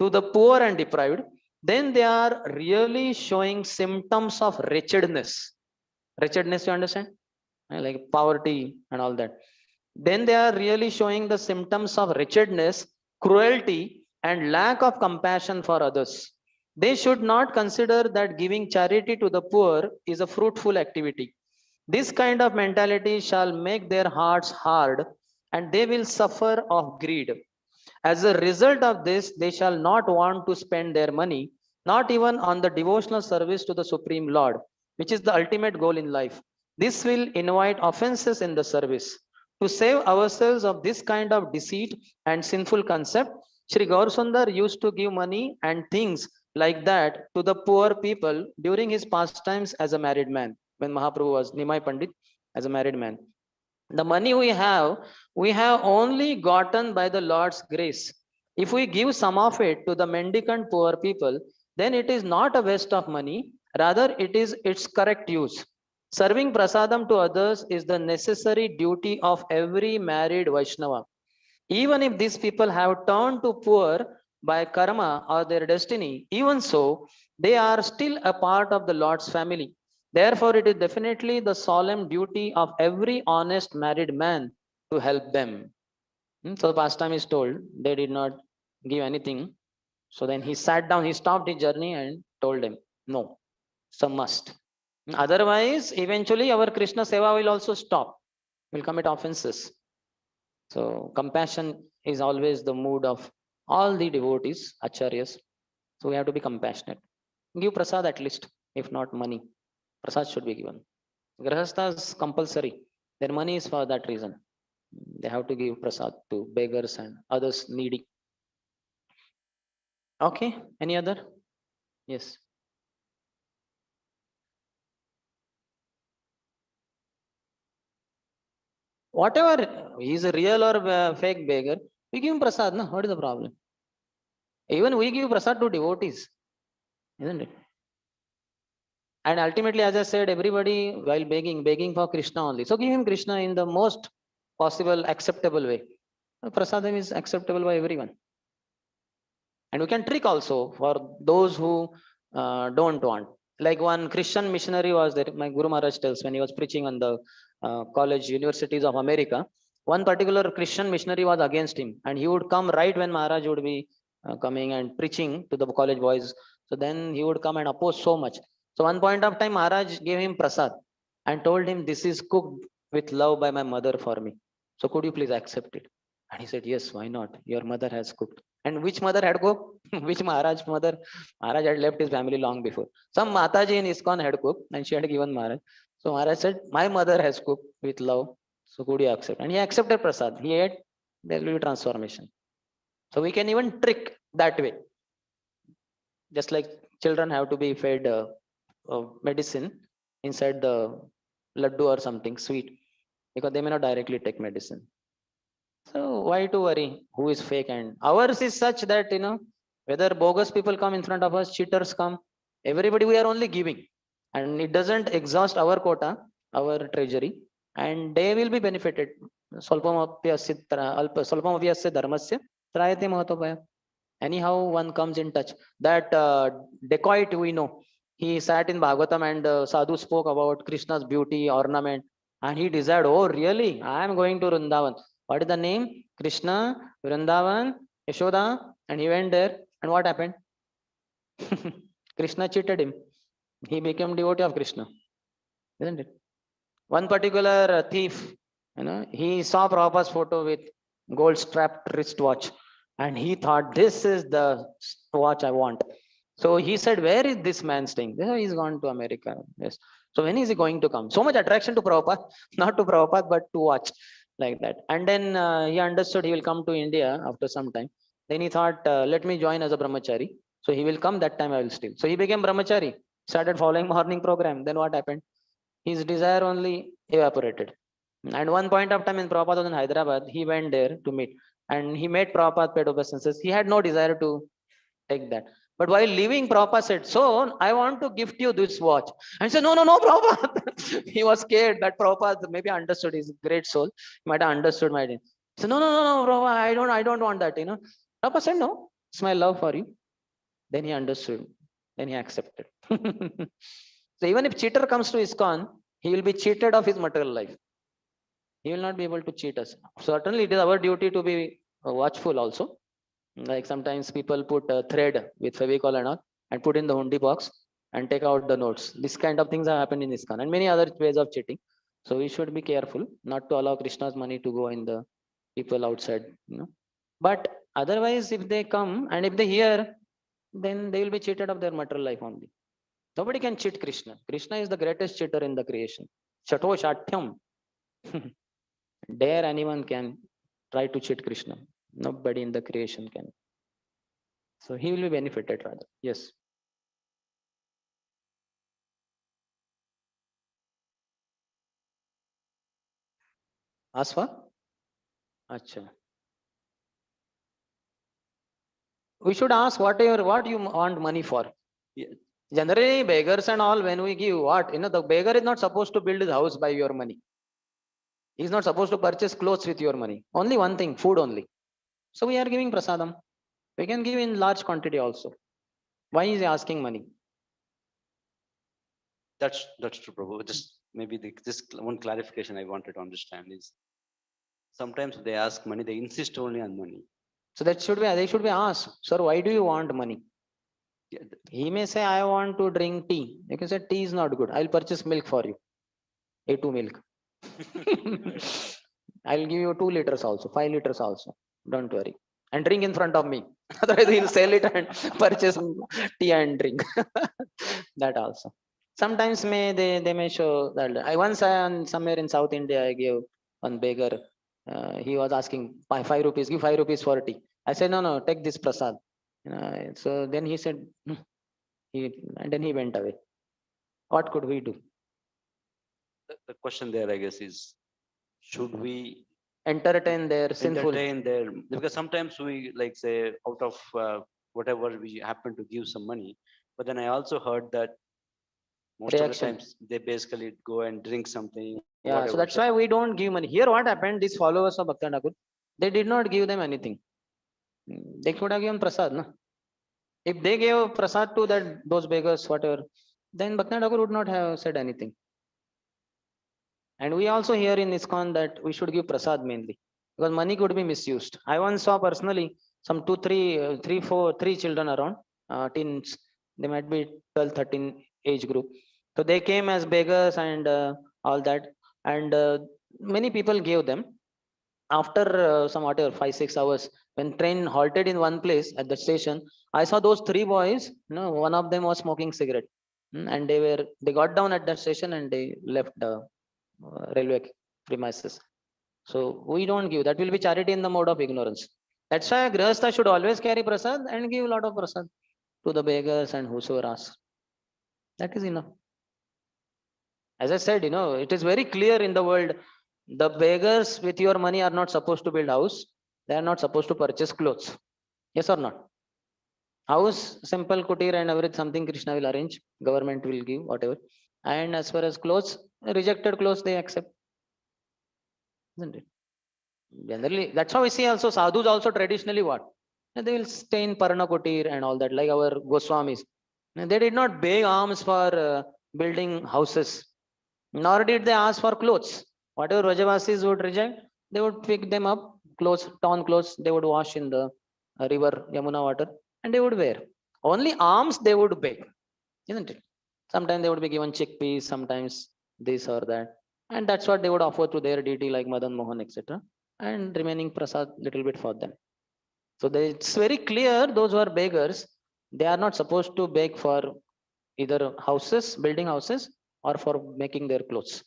to the poor and deprived, then they are really showing symptoms of wretchedness. Wretchedness, you understand? Like poverty and all that. Then they are really showing the symptoms of wretchedness, cruelty, and lack of compassion for others. They should not consider that giving charity to the poor is a fruitful activity. This kind of mentality shall make their hearts hard, and they will suffer of greed. As a result of this, they shall not want to spend their money, not even on the devotional service to the Supreme Lord, which is the ultimate goal in life. This will invite offenses in the service. To save ourselves of this kind of deceit and sinful concept, Sri Gaurasundar used to give money and things like that to the poor people during his pastimes as a married man, when Mahaprabhu was Nimai Pandit as a married man. The money we have only gotten by the Lord's grace. If we give some of it to the mendicant poor people, then it is not a waste of money, rather it is its correct use. Serving prasadam to others is the necessary duty of every married Vaishnava. Even if these people have turned to poor by karma or their destiny, even so, they are still a part of the Lord's family. Therefore, it is definitely the solemn duty of every honest married man to help them. So the pastime is told, they did not give anything. So then he sat down, he stopped his journey and told them, no, some must. Otherwise, eventually our Krishna Seva will also stop, will commit offenses. So compassion is always the mood of all the devotees, acharyas. So we have to be compassionate. Give prasad at least, if not money. Prasad should be given. Grahasthas compulsory. Their money is for that reason. They have to give prasad to beggars and others needy. Okay, any other? Yes. Whatever, he's a real or fake beggar, we give him prasad, no? What is the problem? Even we give prasad to devotees, isn't it? And ultimately, as I said, everybody while begging for Krishna only. So give him Krishna in the most possible acceptable way. Prasadam is acceptable by everyone. And we can trick also for those who don't want. Like one Christian missionary was there. My Guru Maharaj tells when he was preaching on the college universities of America, one particular Christian missionary was against him, and he would come right when Maharaj would be coming and preaching to the college boys. So then he would come and oppose so much. So one point of time, Maharaj gave him prasad and told him, "This is cooked with love by my mother for me. So could you please accept it?" And he said, "Yes, why not? Your mother has cooked." And which mother had cooked? Which Maharaj mother? Maharaj had left his family long before. Some Mataji in ISKCON had cooked and she had given Maharaj. So Maharaj said, "My mother has cooked with love. So could you accept?" And he accepted prasad. He ate, there will be transformation. So we can even trick that way. Just like children have to be fed medicine inside the laddu or something sweet because they may not directly take medicine. So why to worry who is fake? And ours is such that, whether bogus people come in front of us, cheaters come, everybody, we are only giving, and it doesn't exhaust our quota, our treasury, and they will be benefited. Swalpamapyasya dharmasya trayate mahatopaya. Anyhow, one comes in touch. That dacoit we know, he sat in Bhagavatam and Sadhu spoke about Krishna's beauty, ornament, and he desired, "Oh really, I am going to Vrindavan." What is the name? Krishna, Vrindavan, Yashoda. And he went there, and what happened? Krishna cheated him. He became devotee of Krishna, isn't it? One particular thief, he saw Prabhupada's photo with gold strapped wristwatch, and he thought, "This is the watch I want." So he said, "Where is this man staying?" "Oh, he's gone to America." Yes. "So when is he going to come?" So much attraction to Prabhupada, not to Prabhupada, but to watch, like that. And then he understood he will come to India after some time. Then he thought, "Let me join as a brahmachari. So he will come, that time I will steal." So he became brahmachari, started following morning program. Then what happened? His desire only evaporated. And one point of time in Prabhupada was in Hyderabad, he went there to meet. And he met Prabhupada, paid obeisances. He had no desire to take that. But while leaving, Prabhupada said, "So I want to gift you this watch." And he said, "No, no, no, Prabhupada." He was scared that Prabhupada maybe understood, his great soul. He might have understood my idea. He said, "No, no, no, no, Prabhupada, I don't want that. Prabhupada said, "No, it's my love for you." Then he understood. Then he accepted. So even if cheater comes to ISKCON, he will be cheated of his material life. He will not be able to cheat us. Certainly, it is our duty to be watchful also. Like sometimes people put a thread with Fevicol and all and put in the hundi box and take out the notes. This kind of things have happened in ISKCON and many other ways of cheating. So we should be careful not to allow Krishna's money to go in the people outside. But otherwise, if they come and if they hear, then they will be cheated of their material life only. Nobody can cheat Krishna. Krishna is the greatest cheater in the creation. Chato Shatyam. Dare anyone can try to cheat Krishna. Nobody in the creation can. So he will be benefited rather. Yes. Aswa? Acha. We should ask what you want money for. Generally, beggars and all, when we give what? The beggar is not supposed to build his house by your money. He's not supposed to purchase clothes with your money. Only one thing, food only. So we are giving prasadam. We can give in large quantity also. Why is he asking money? That's true, Prabhu. Just maybe this one clarification I wanted to understand is sometimes they ask money, they insist only on money. So they should be asked, "Sir, why do you want money?" Yeah, He may say, "I want to drink tea." You can say, "Tea is not good. I'll purchase milk for you. A2 milk." I'll give you 2 liters also, 5 liters also. Don't worry. And drink in front of me. Otherwise, he'll sell it and purchase tea and drink. That also. Sometimes they may show that. Somewhere in South India, I gave one beggar. He was asking 5 rupees. Give 5 rupees for tea. I said, "No, no, take this prasad." So then he said, and then he went away. What could we do? the question there, I guess, is should we entertain their sinful. entertain their, because sometimes we like say out of whatever we happen to give some money, but then I also heard that most of the Reaction. times they basically go and drink something, Yeah, whatever. so that's why we don't give money. Here, what happened? These followers of Bhakti Thakur, they did not give them anything. They could have given prasad, no? If they gave prasad to those beggars, whatever, then Bhakti Thakur would not have said anything. And we also hear in ISKCON that we should give prasad mainly because money could be misused. I once saw personally some 3 children around, teens, they might be 12, 13 age group. So they came as beggars and all that. And many people gave them. After some whatever 5, 6 hours, when train halted in one place at the station, I saw those 3 boys. One of them was smoking cigarette, and they got down at that station and they left the railway premises. So we don't give. That will be charity in the mode of ignorance. That's why Grihastha should always carry prasad and give a lot of prasad to the beggars and whosoever asks. That is enough. As I said, it is very clear in the world. The beggars with your money are not supposed to build house. They are not supposed to purchase clothes. Yes or not? House, simple kutir and everything, something Krishna will arrange. Government will give, whatever. And as far as clothes, rejected clothes they accept. Isn't it? Generally, that's how we see also sadhus also traditionally what? They will stay in Parna kutir and all that, like our Goswamis. They did not beg alms for building houses, nor did they ask for clothes. Whatever Vrajavasis would reject, they would pick them up, clothes, torn clothes, they would wash in the river Yamuna water, and they would wear. Only alms they would beg, isn't it? Sometimes they would be given chickpeas, sometimes this or that. And that's what they would offer to their deity like Madan Mohan, etc. And remaining prasad little bit for them. So it's very clear those who are beggars, they are not supposed to beg for either houses, building houses, or for making their clothes.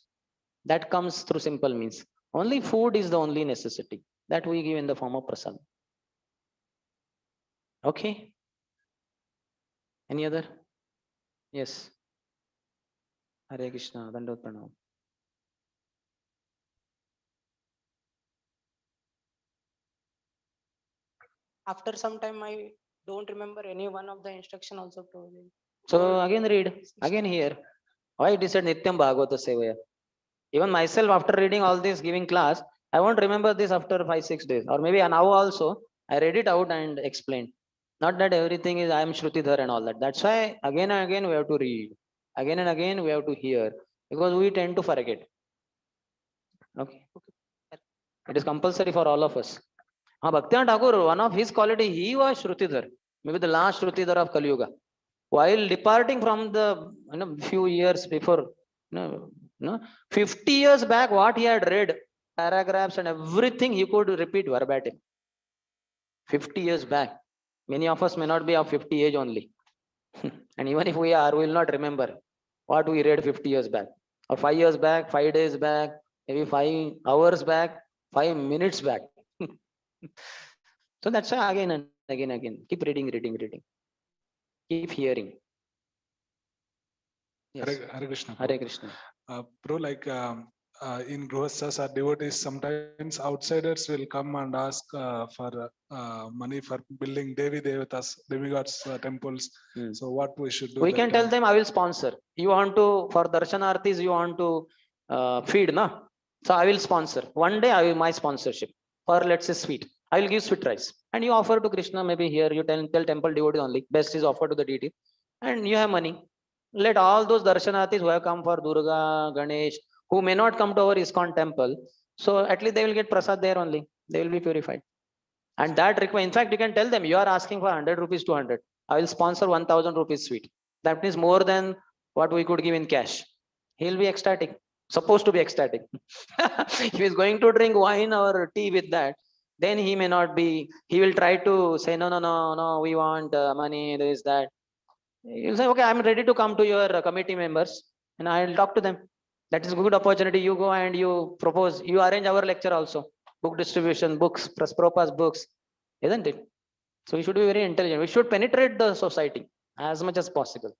That comes through simple means. Only food is the only necessity that we give in the form of prasad. Okay. Any other? Yes. Hare Krishna, Dandot Pranam. After some time, I don't remember any one of the instruction also probably. So again read, again here. Why it is said Nityam Bhagavata Sevaya. Even myself, after reading all this, giving class, I won't remember this after 5, 6 days. Or maybe now also, I read it out and explained. Not that everything is I am Shrutidhar and all that. That's why again and again we have to read. Again and again we have to hear. Because we tend to forget. Okay. It is compulsory for all of us. Bhaktivinoda Thakur, one of his quality, he was Shrutidhar. Maybe the last Shrutidhar of Kali Yuga. While departing from the few years before, 50 years back, what he had read, paragraphs and everything he could repeat verbatim. 50 years back. Many of us may not be of 50 age only. And even if we are, we will not remember what we read 50 years back. Or 5 years back, 5 days back, maybe 5 hours back, 5 minutes back. So that's why again and again. Keep reading. Keep hearing. Yes. Hare Krishna. Hare Krishna. Bro, like in Grihasthas or devotees, sometimes outsiders will come and ask for money for building Devi Devatas, demigods temples. So what we should do? We can tell them, I will sponsor. You want to, for darshanarthis, you want to feed, na? So I will sponsor. One day I will my sponsorship for let's say sweet. I will give sweet rice. And you offer to Krishna, maybe here you tell temple devotee only. Best is offered to the deity. And you have money. Let all those darshanarthis who have come for Durga, Ganesh, who may not come to our ISKCON temple, so at least they will get prasad there only. They will be purified. And that requires, in fact, you can tell them, you are asking for 100 rupees, 200. I will sponsor 1000 rupees sweet. That means more than what we could give in cash. He will be ecstatic, supposed to be ecstatic. If he is going to drink wine or tea with that, then he may not be, he will try to say, no, we want money, this, that. You'll say, okay, I'm ready to come to your committee members and I'll talk to them. That is a good opportunity. You go and you propose, you arrange our lecture also. Book distribution, books, Prabhupada's books, isn't it? So we should be very intelligent. We should penetrate the society as much as possible.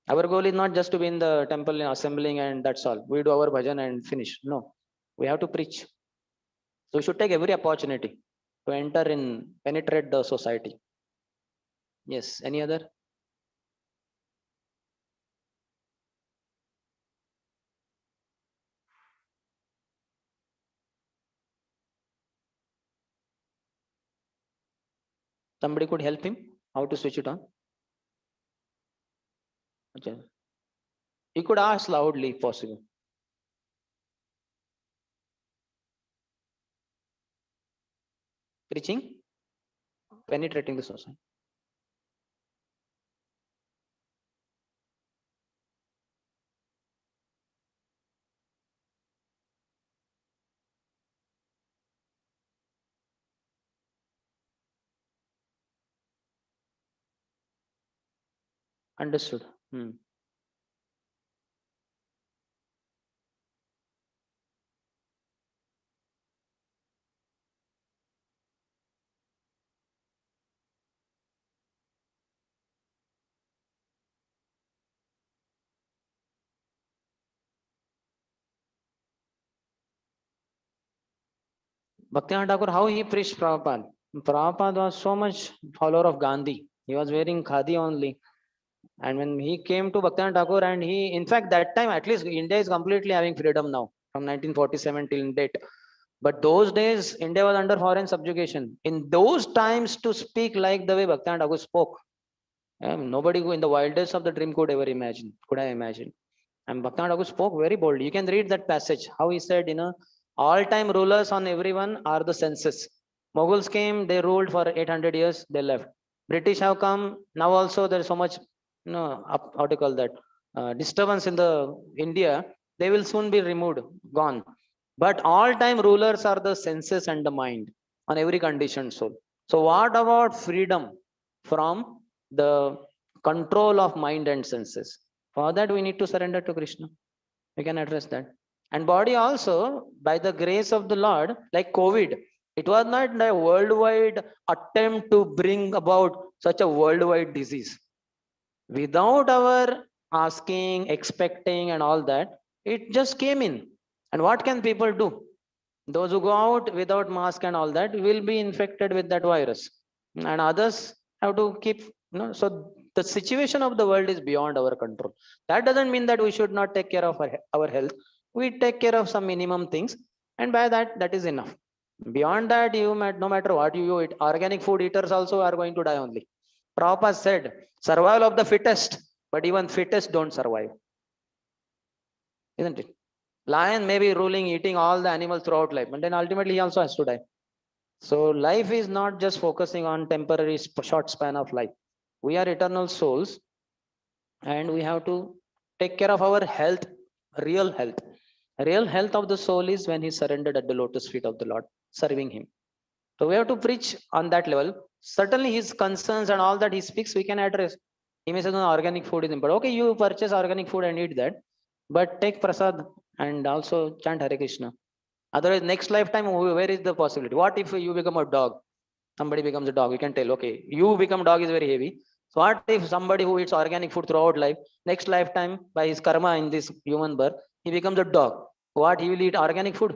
Our goal is not just to be in the temple assembling and that's all. We do our bhajan and finish. No. We have to preach. So we should take every opportunity to enter in, penetrate the society. Yes, any other? Somebody could help him how to switch it on. Okay. He could ask loudly if possible. Preaching, penetrating the society. Understood. Bhaktivinoda Thakur, how he preached Prabhupada? Prabhupada was so much follower of Gandhi. He was wearing khadi only. And when he came to Bhaktivinoda Thakur, and he, in fact, that time, at least India is completely having freedom now from 1947 till date. But those days, India was under foreign subjugation. In those times, to speak like the way Bhaktivinoda Thakur spoke, nobody in the wildest of the dream could ever imagine, could have imagined. And Bhaktivinoda Thakur spoke very boldly. You can read that passage, how he said, all-time rulers on everyone are the senses. Mughals came, they ruled for 800 years, they left. British have come, now also there is so much, how to call that, disturbance in the India, they will soon be removed, gone. But all-time rulers are the senses and the mind on every conditioned soul. So what about freedom from the control of mind and senses? For that, we need to surrender to Krishna. We can address that. And body also, by the grace of the Lord, like COVID, it was not a worldwide attempt to bring about such a worldwide disease. Without our asking, expecting, and all that, it just came in. And what can people do? Those who go out without mask and all that will be infected with that virus. And others have to keep, so the situation of the world is beyond our control. That doesn't mean that we should not take care of our health. We take care of some minimum things, and by that, that is enough. Beyond that, you might, no matter what you eat, organic food eaters also are going to die only. Prabhupada said, survival of the fittest, but even fittest don't survive. Isn't it? Lion may be ruling, eating all the animals throughout life, but then ultimately he also has to die. So life is not just focusing on temporary short span of life. We are eternal souls, and we have to take care of our health, real health. Real health of the soul is when he surrendered at the lotus feet of the Lord, serving him. So we have to preach on that level. Certainly his concerns and all that he speaks, we can address. He may say, no, organic food is important. Okay, you purchase organic food and eat that, but take prasad and also chant Hare Krishna. Otherwise, next lifetime, where is the possibility? What if you become a dog? Somebody becomes a dog. We can tell, okay, you become dog is very heavy. So what if somebody who eats organic food throughout life, next lifetime, by his karma in this human birth, he becomes a dog? What, he will eat organic food?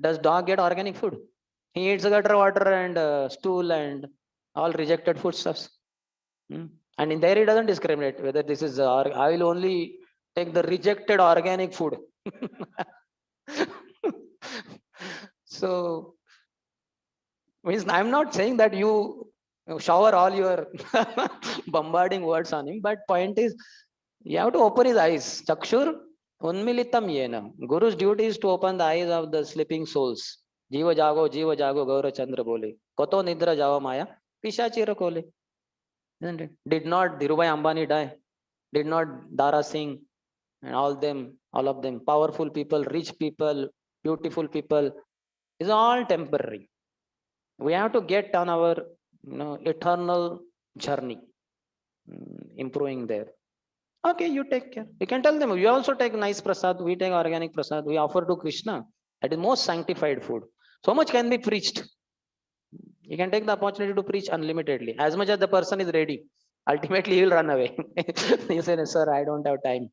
Does dog get organic food? He eats gutter water and stool and all rejected foodstuffs. And in there, he doesn't discriminate whether this is, I will only take the rejected organic food. So, means I'm not saying that you shower all your bombarding words on him, but point is, you have to open his eyes. Chakshur unmilitam yena. Guru's duty is to open the eyes of the sleeping souls. Jiva jago, Gaura Chandra bole. Koto nidra java maya, pishachira kole. Isn't it? Did not Dhirubhai Ambani die? Did not Dara Singh and all of them, powerful people, rich people, beautiful people, is all temporary. We have to get on our eternal journey, improving there. Okay, you take care. You can tell them, we also take nice prasad, we take organic prasad, we offer to Krishna. That is most sanctified food. So much can be preached. You can take the opportunity to preach unlimitedly, as much as the person is ready. Ultimately, he will run away. You say, sir, I don't have time.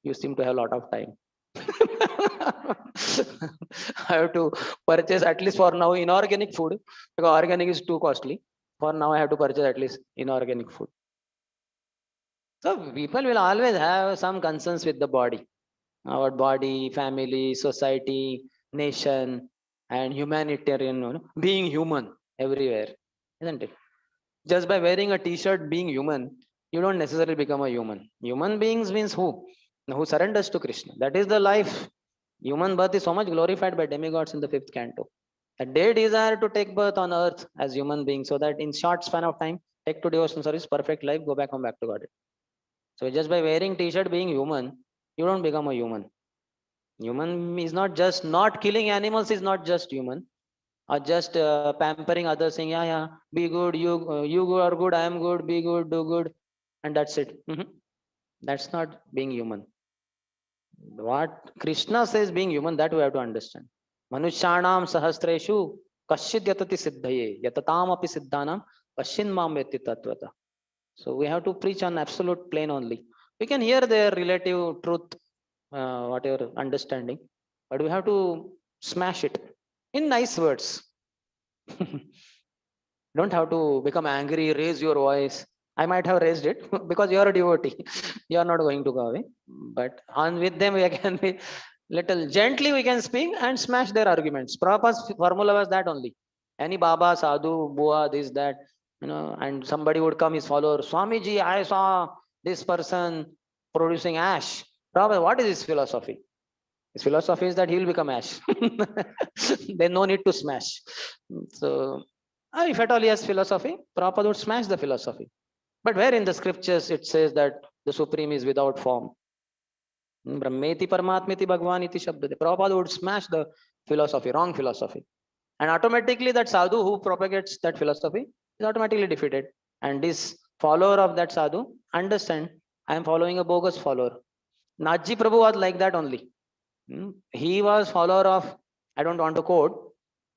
You seem to have a lot of time. I have to purchase at least for now inorganic food because organic is too costly. For now, I have to purchase at least inorganic food. So people will always have some concerns with the body, our body, family, society, nation, and humanitarian, being human everywhere, isn't it? Just by wearing a t-shirt, being human, you don't necessarily become a human. Human beings means who? Who surrenders to Krishna. That is the life. Human birth is so much glorified by demigods in the fifth canto. That they desire to take birth on earth as human beings so that in short span of time, take to devotional service, perfect life, go back home back to God. So just by wearing t-shirt, being human, you don't become a human. Human is not just not killing animals is not just human or just pampering others saying yeah be good you are good I am good be good do good and that's it. That's not being human. What Krishna says being human, that we have to understand. Manushanam sahasreshu kashid yatati siddhaye yatatam api siddhanam kashin mam vetti tatvata. So we have to preach on absolute plane only. We can hear their relative truth, whatever understanding, but we have to smash it in nice words. Don't have to become angry, raise your voice. I might have raised it because you are a devotee. You are not going to go away. But on with them, we can be little gently, we can speak and smash their arguments. Prabhupada's formula was that only. Any Baba, Sadhu, Bua, this, that, and somebody would come, his follower, Swamiji, I saw this person producing ash. Prabhupada, what is his philosophy? His philosophy is that he will become ash. Then no need to smash. So, if at all he has philosophy, Prabhupada would smash the philosophy. But where in the scriptures it says that the Supreme is without form? Brahmeti Paramatmeti Bhagwan iti Shabdate. Prabhupada would smash the philosophy, wrong philosophy. And automatically that sadhu who propagates that philosophy is automatically defeated. And this follower of that sadhu understand, I am following a bogus follower. Naji Prabhu was like that only. He was follower of, I don't want to quote,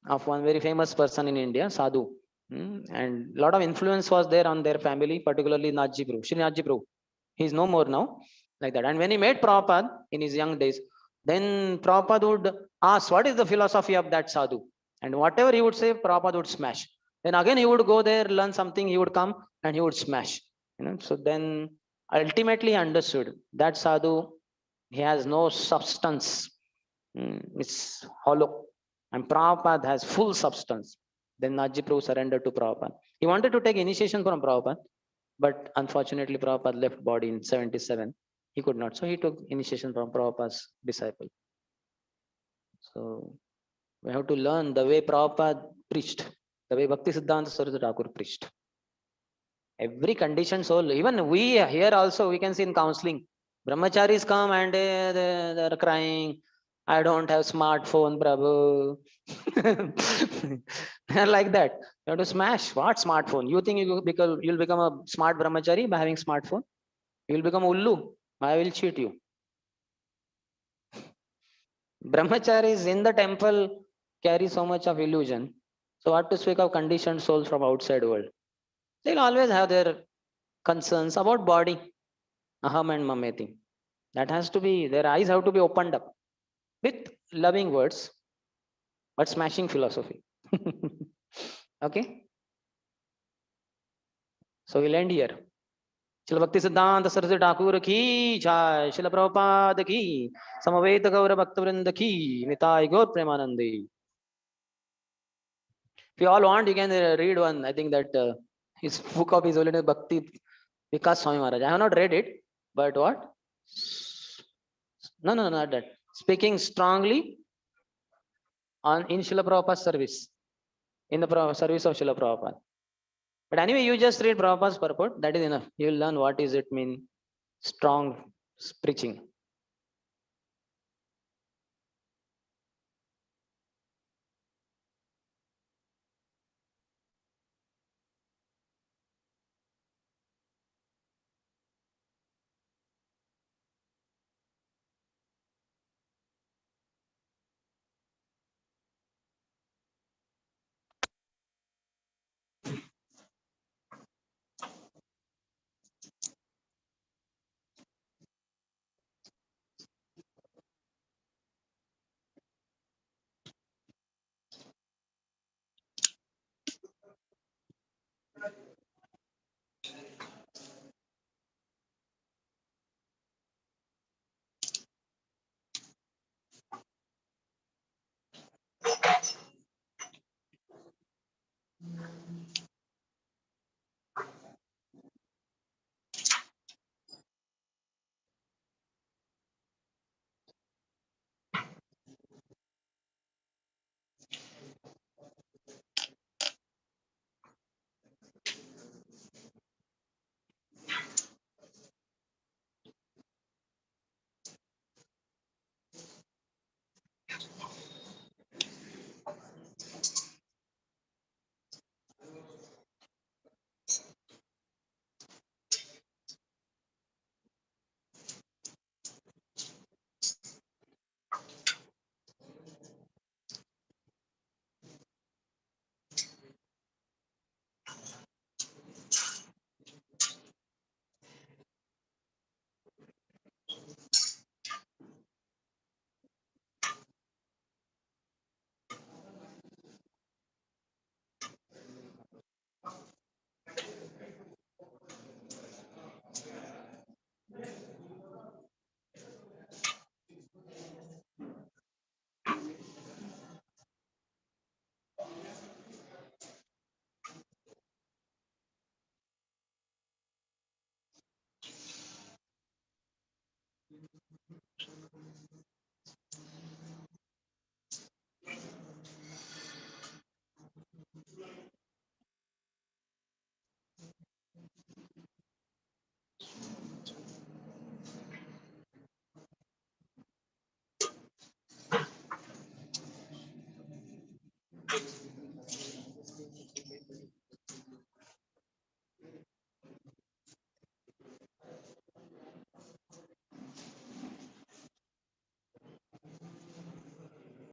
of one very famous person in India, Sadhu. And a lot of influence was there on their family, particularly Naji Prabhu, Shri Naji Prabhu. He's no more now, like that. And when he met Prabhupada in his young days, then Prabhupada would ask, what is the philosophy of that Sadhu? And whatever he would say, Prabhupada would smash. Then again he would go there, learn something, he would come and he would smash. So then ultimately he understood that Sadhu, he has no substance. It's hollow. And Prabhupada has full substance. Then Naji Prabhu surrendered to Prabhupada. He wanted to take initiation from Prabhupada, but unfortunately Prabhupada left body in 77. He could not. So he took initiation from Prabhupada's disciple. So we have to learn the way Prabhupada preached, the way Bhakti Siddhanta Saraswati Thakur preached. Every conditioned soul, even we here also, we can see in counseling, brahmacharis come and they're crying, I don't have smartphone, Prabhu. They're like that. You have to smash. What smartphone? You think you'll become a smart brahmachari by having smartphone? You will become ullu. I will cheat you. Brahmacharis in the temple carry so much of illusion. So what to speak of conditioned souls from outside world? They'll always have their concerns about body, aham and mameti. That has to be, their eyes have to be opened up with loving words, but smashing philosophy. Okay, so we'll end here. Shila Bhakti Siddhanta Saraswati Thakur ki jai, Shila Prabhupada ki, Samaveta Gaura Bhakta Vrinda ki, Nitai Gaur Premanandi. If you all want, you can read one. I think that his book of his holiness Bhakti Vikas Swami Maharaj. I have not read it, but what? No, not that. Speaking strongly on in Srila Prabhupada's service, in the service of Srila Prabhupada. But anyway, you just read Prabhupada's purport. That is enough. You will learn what is it mean strong preaching.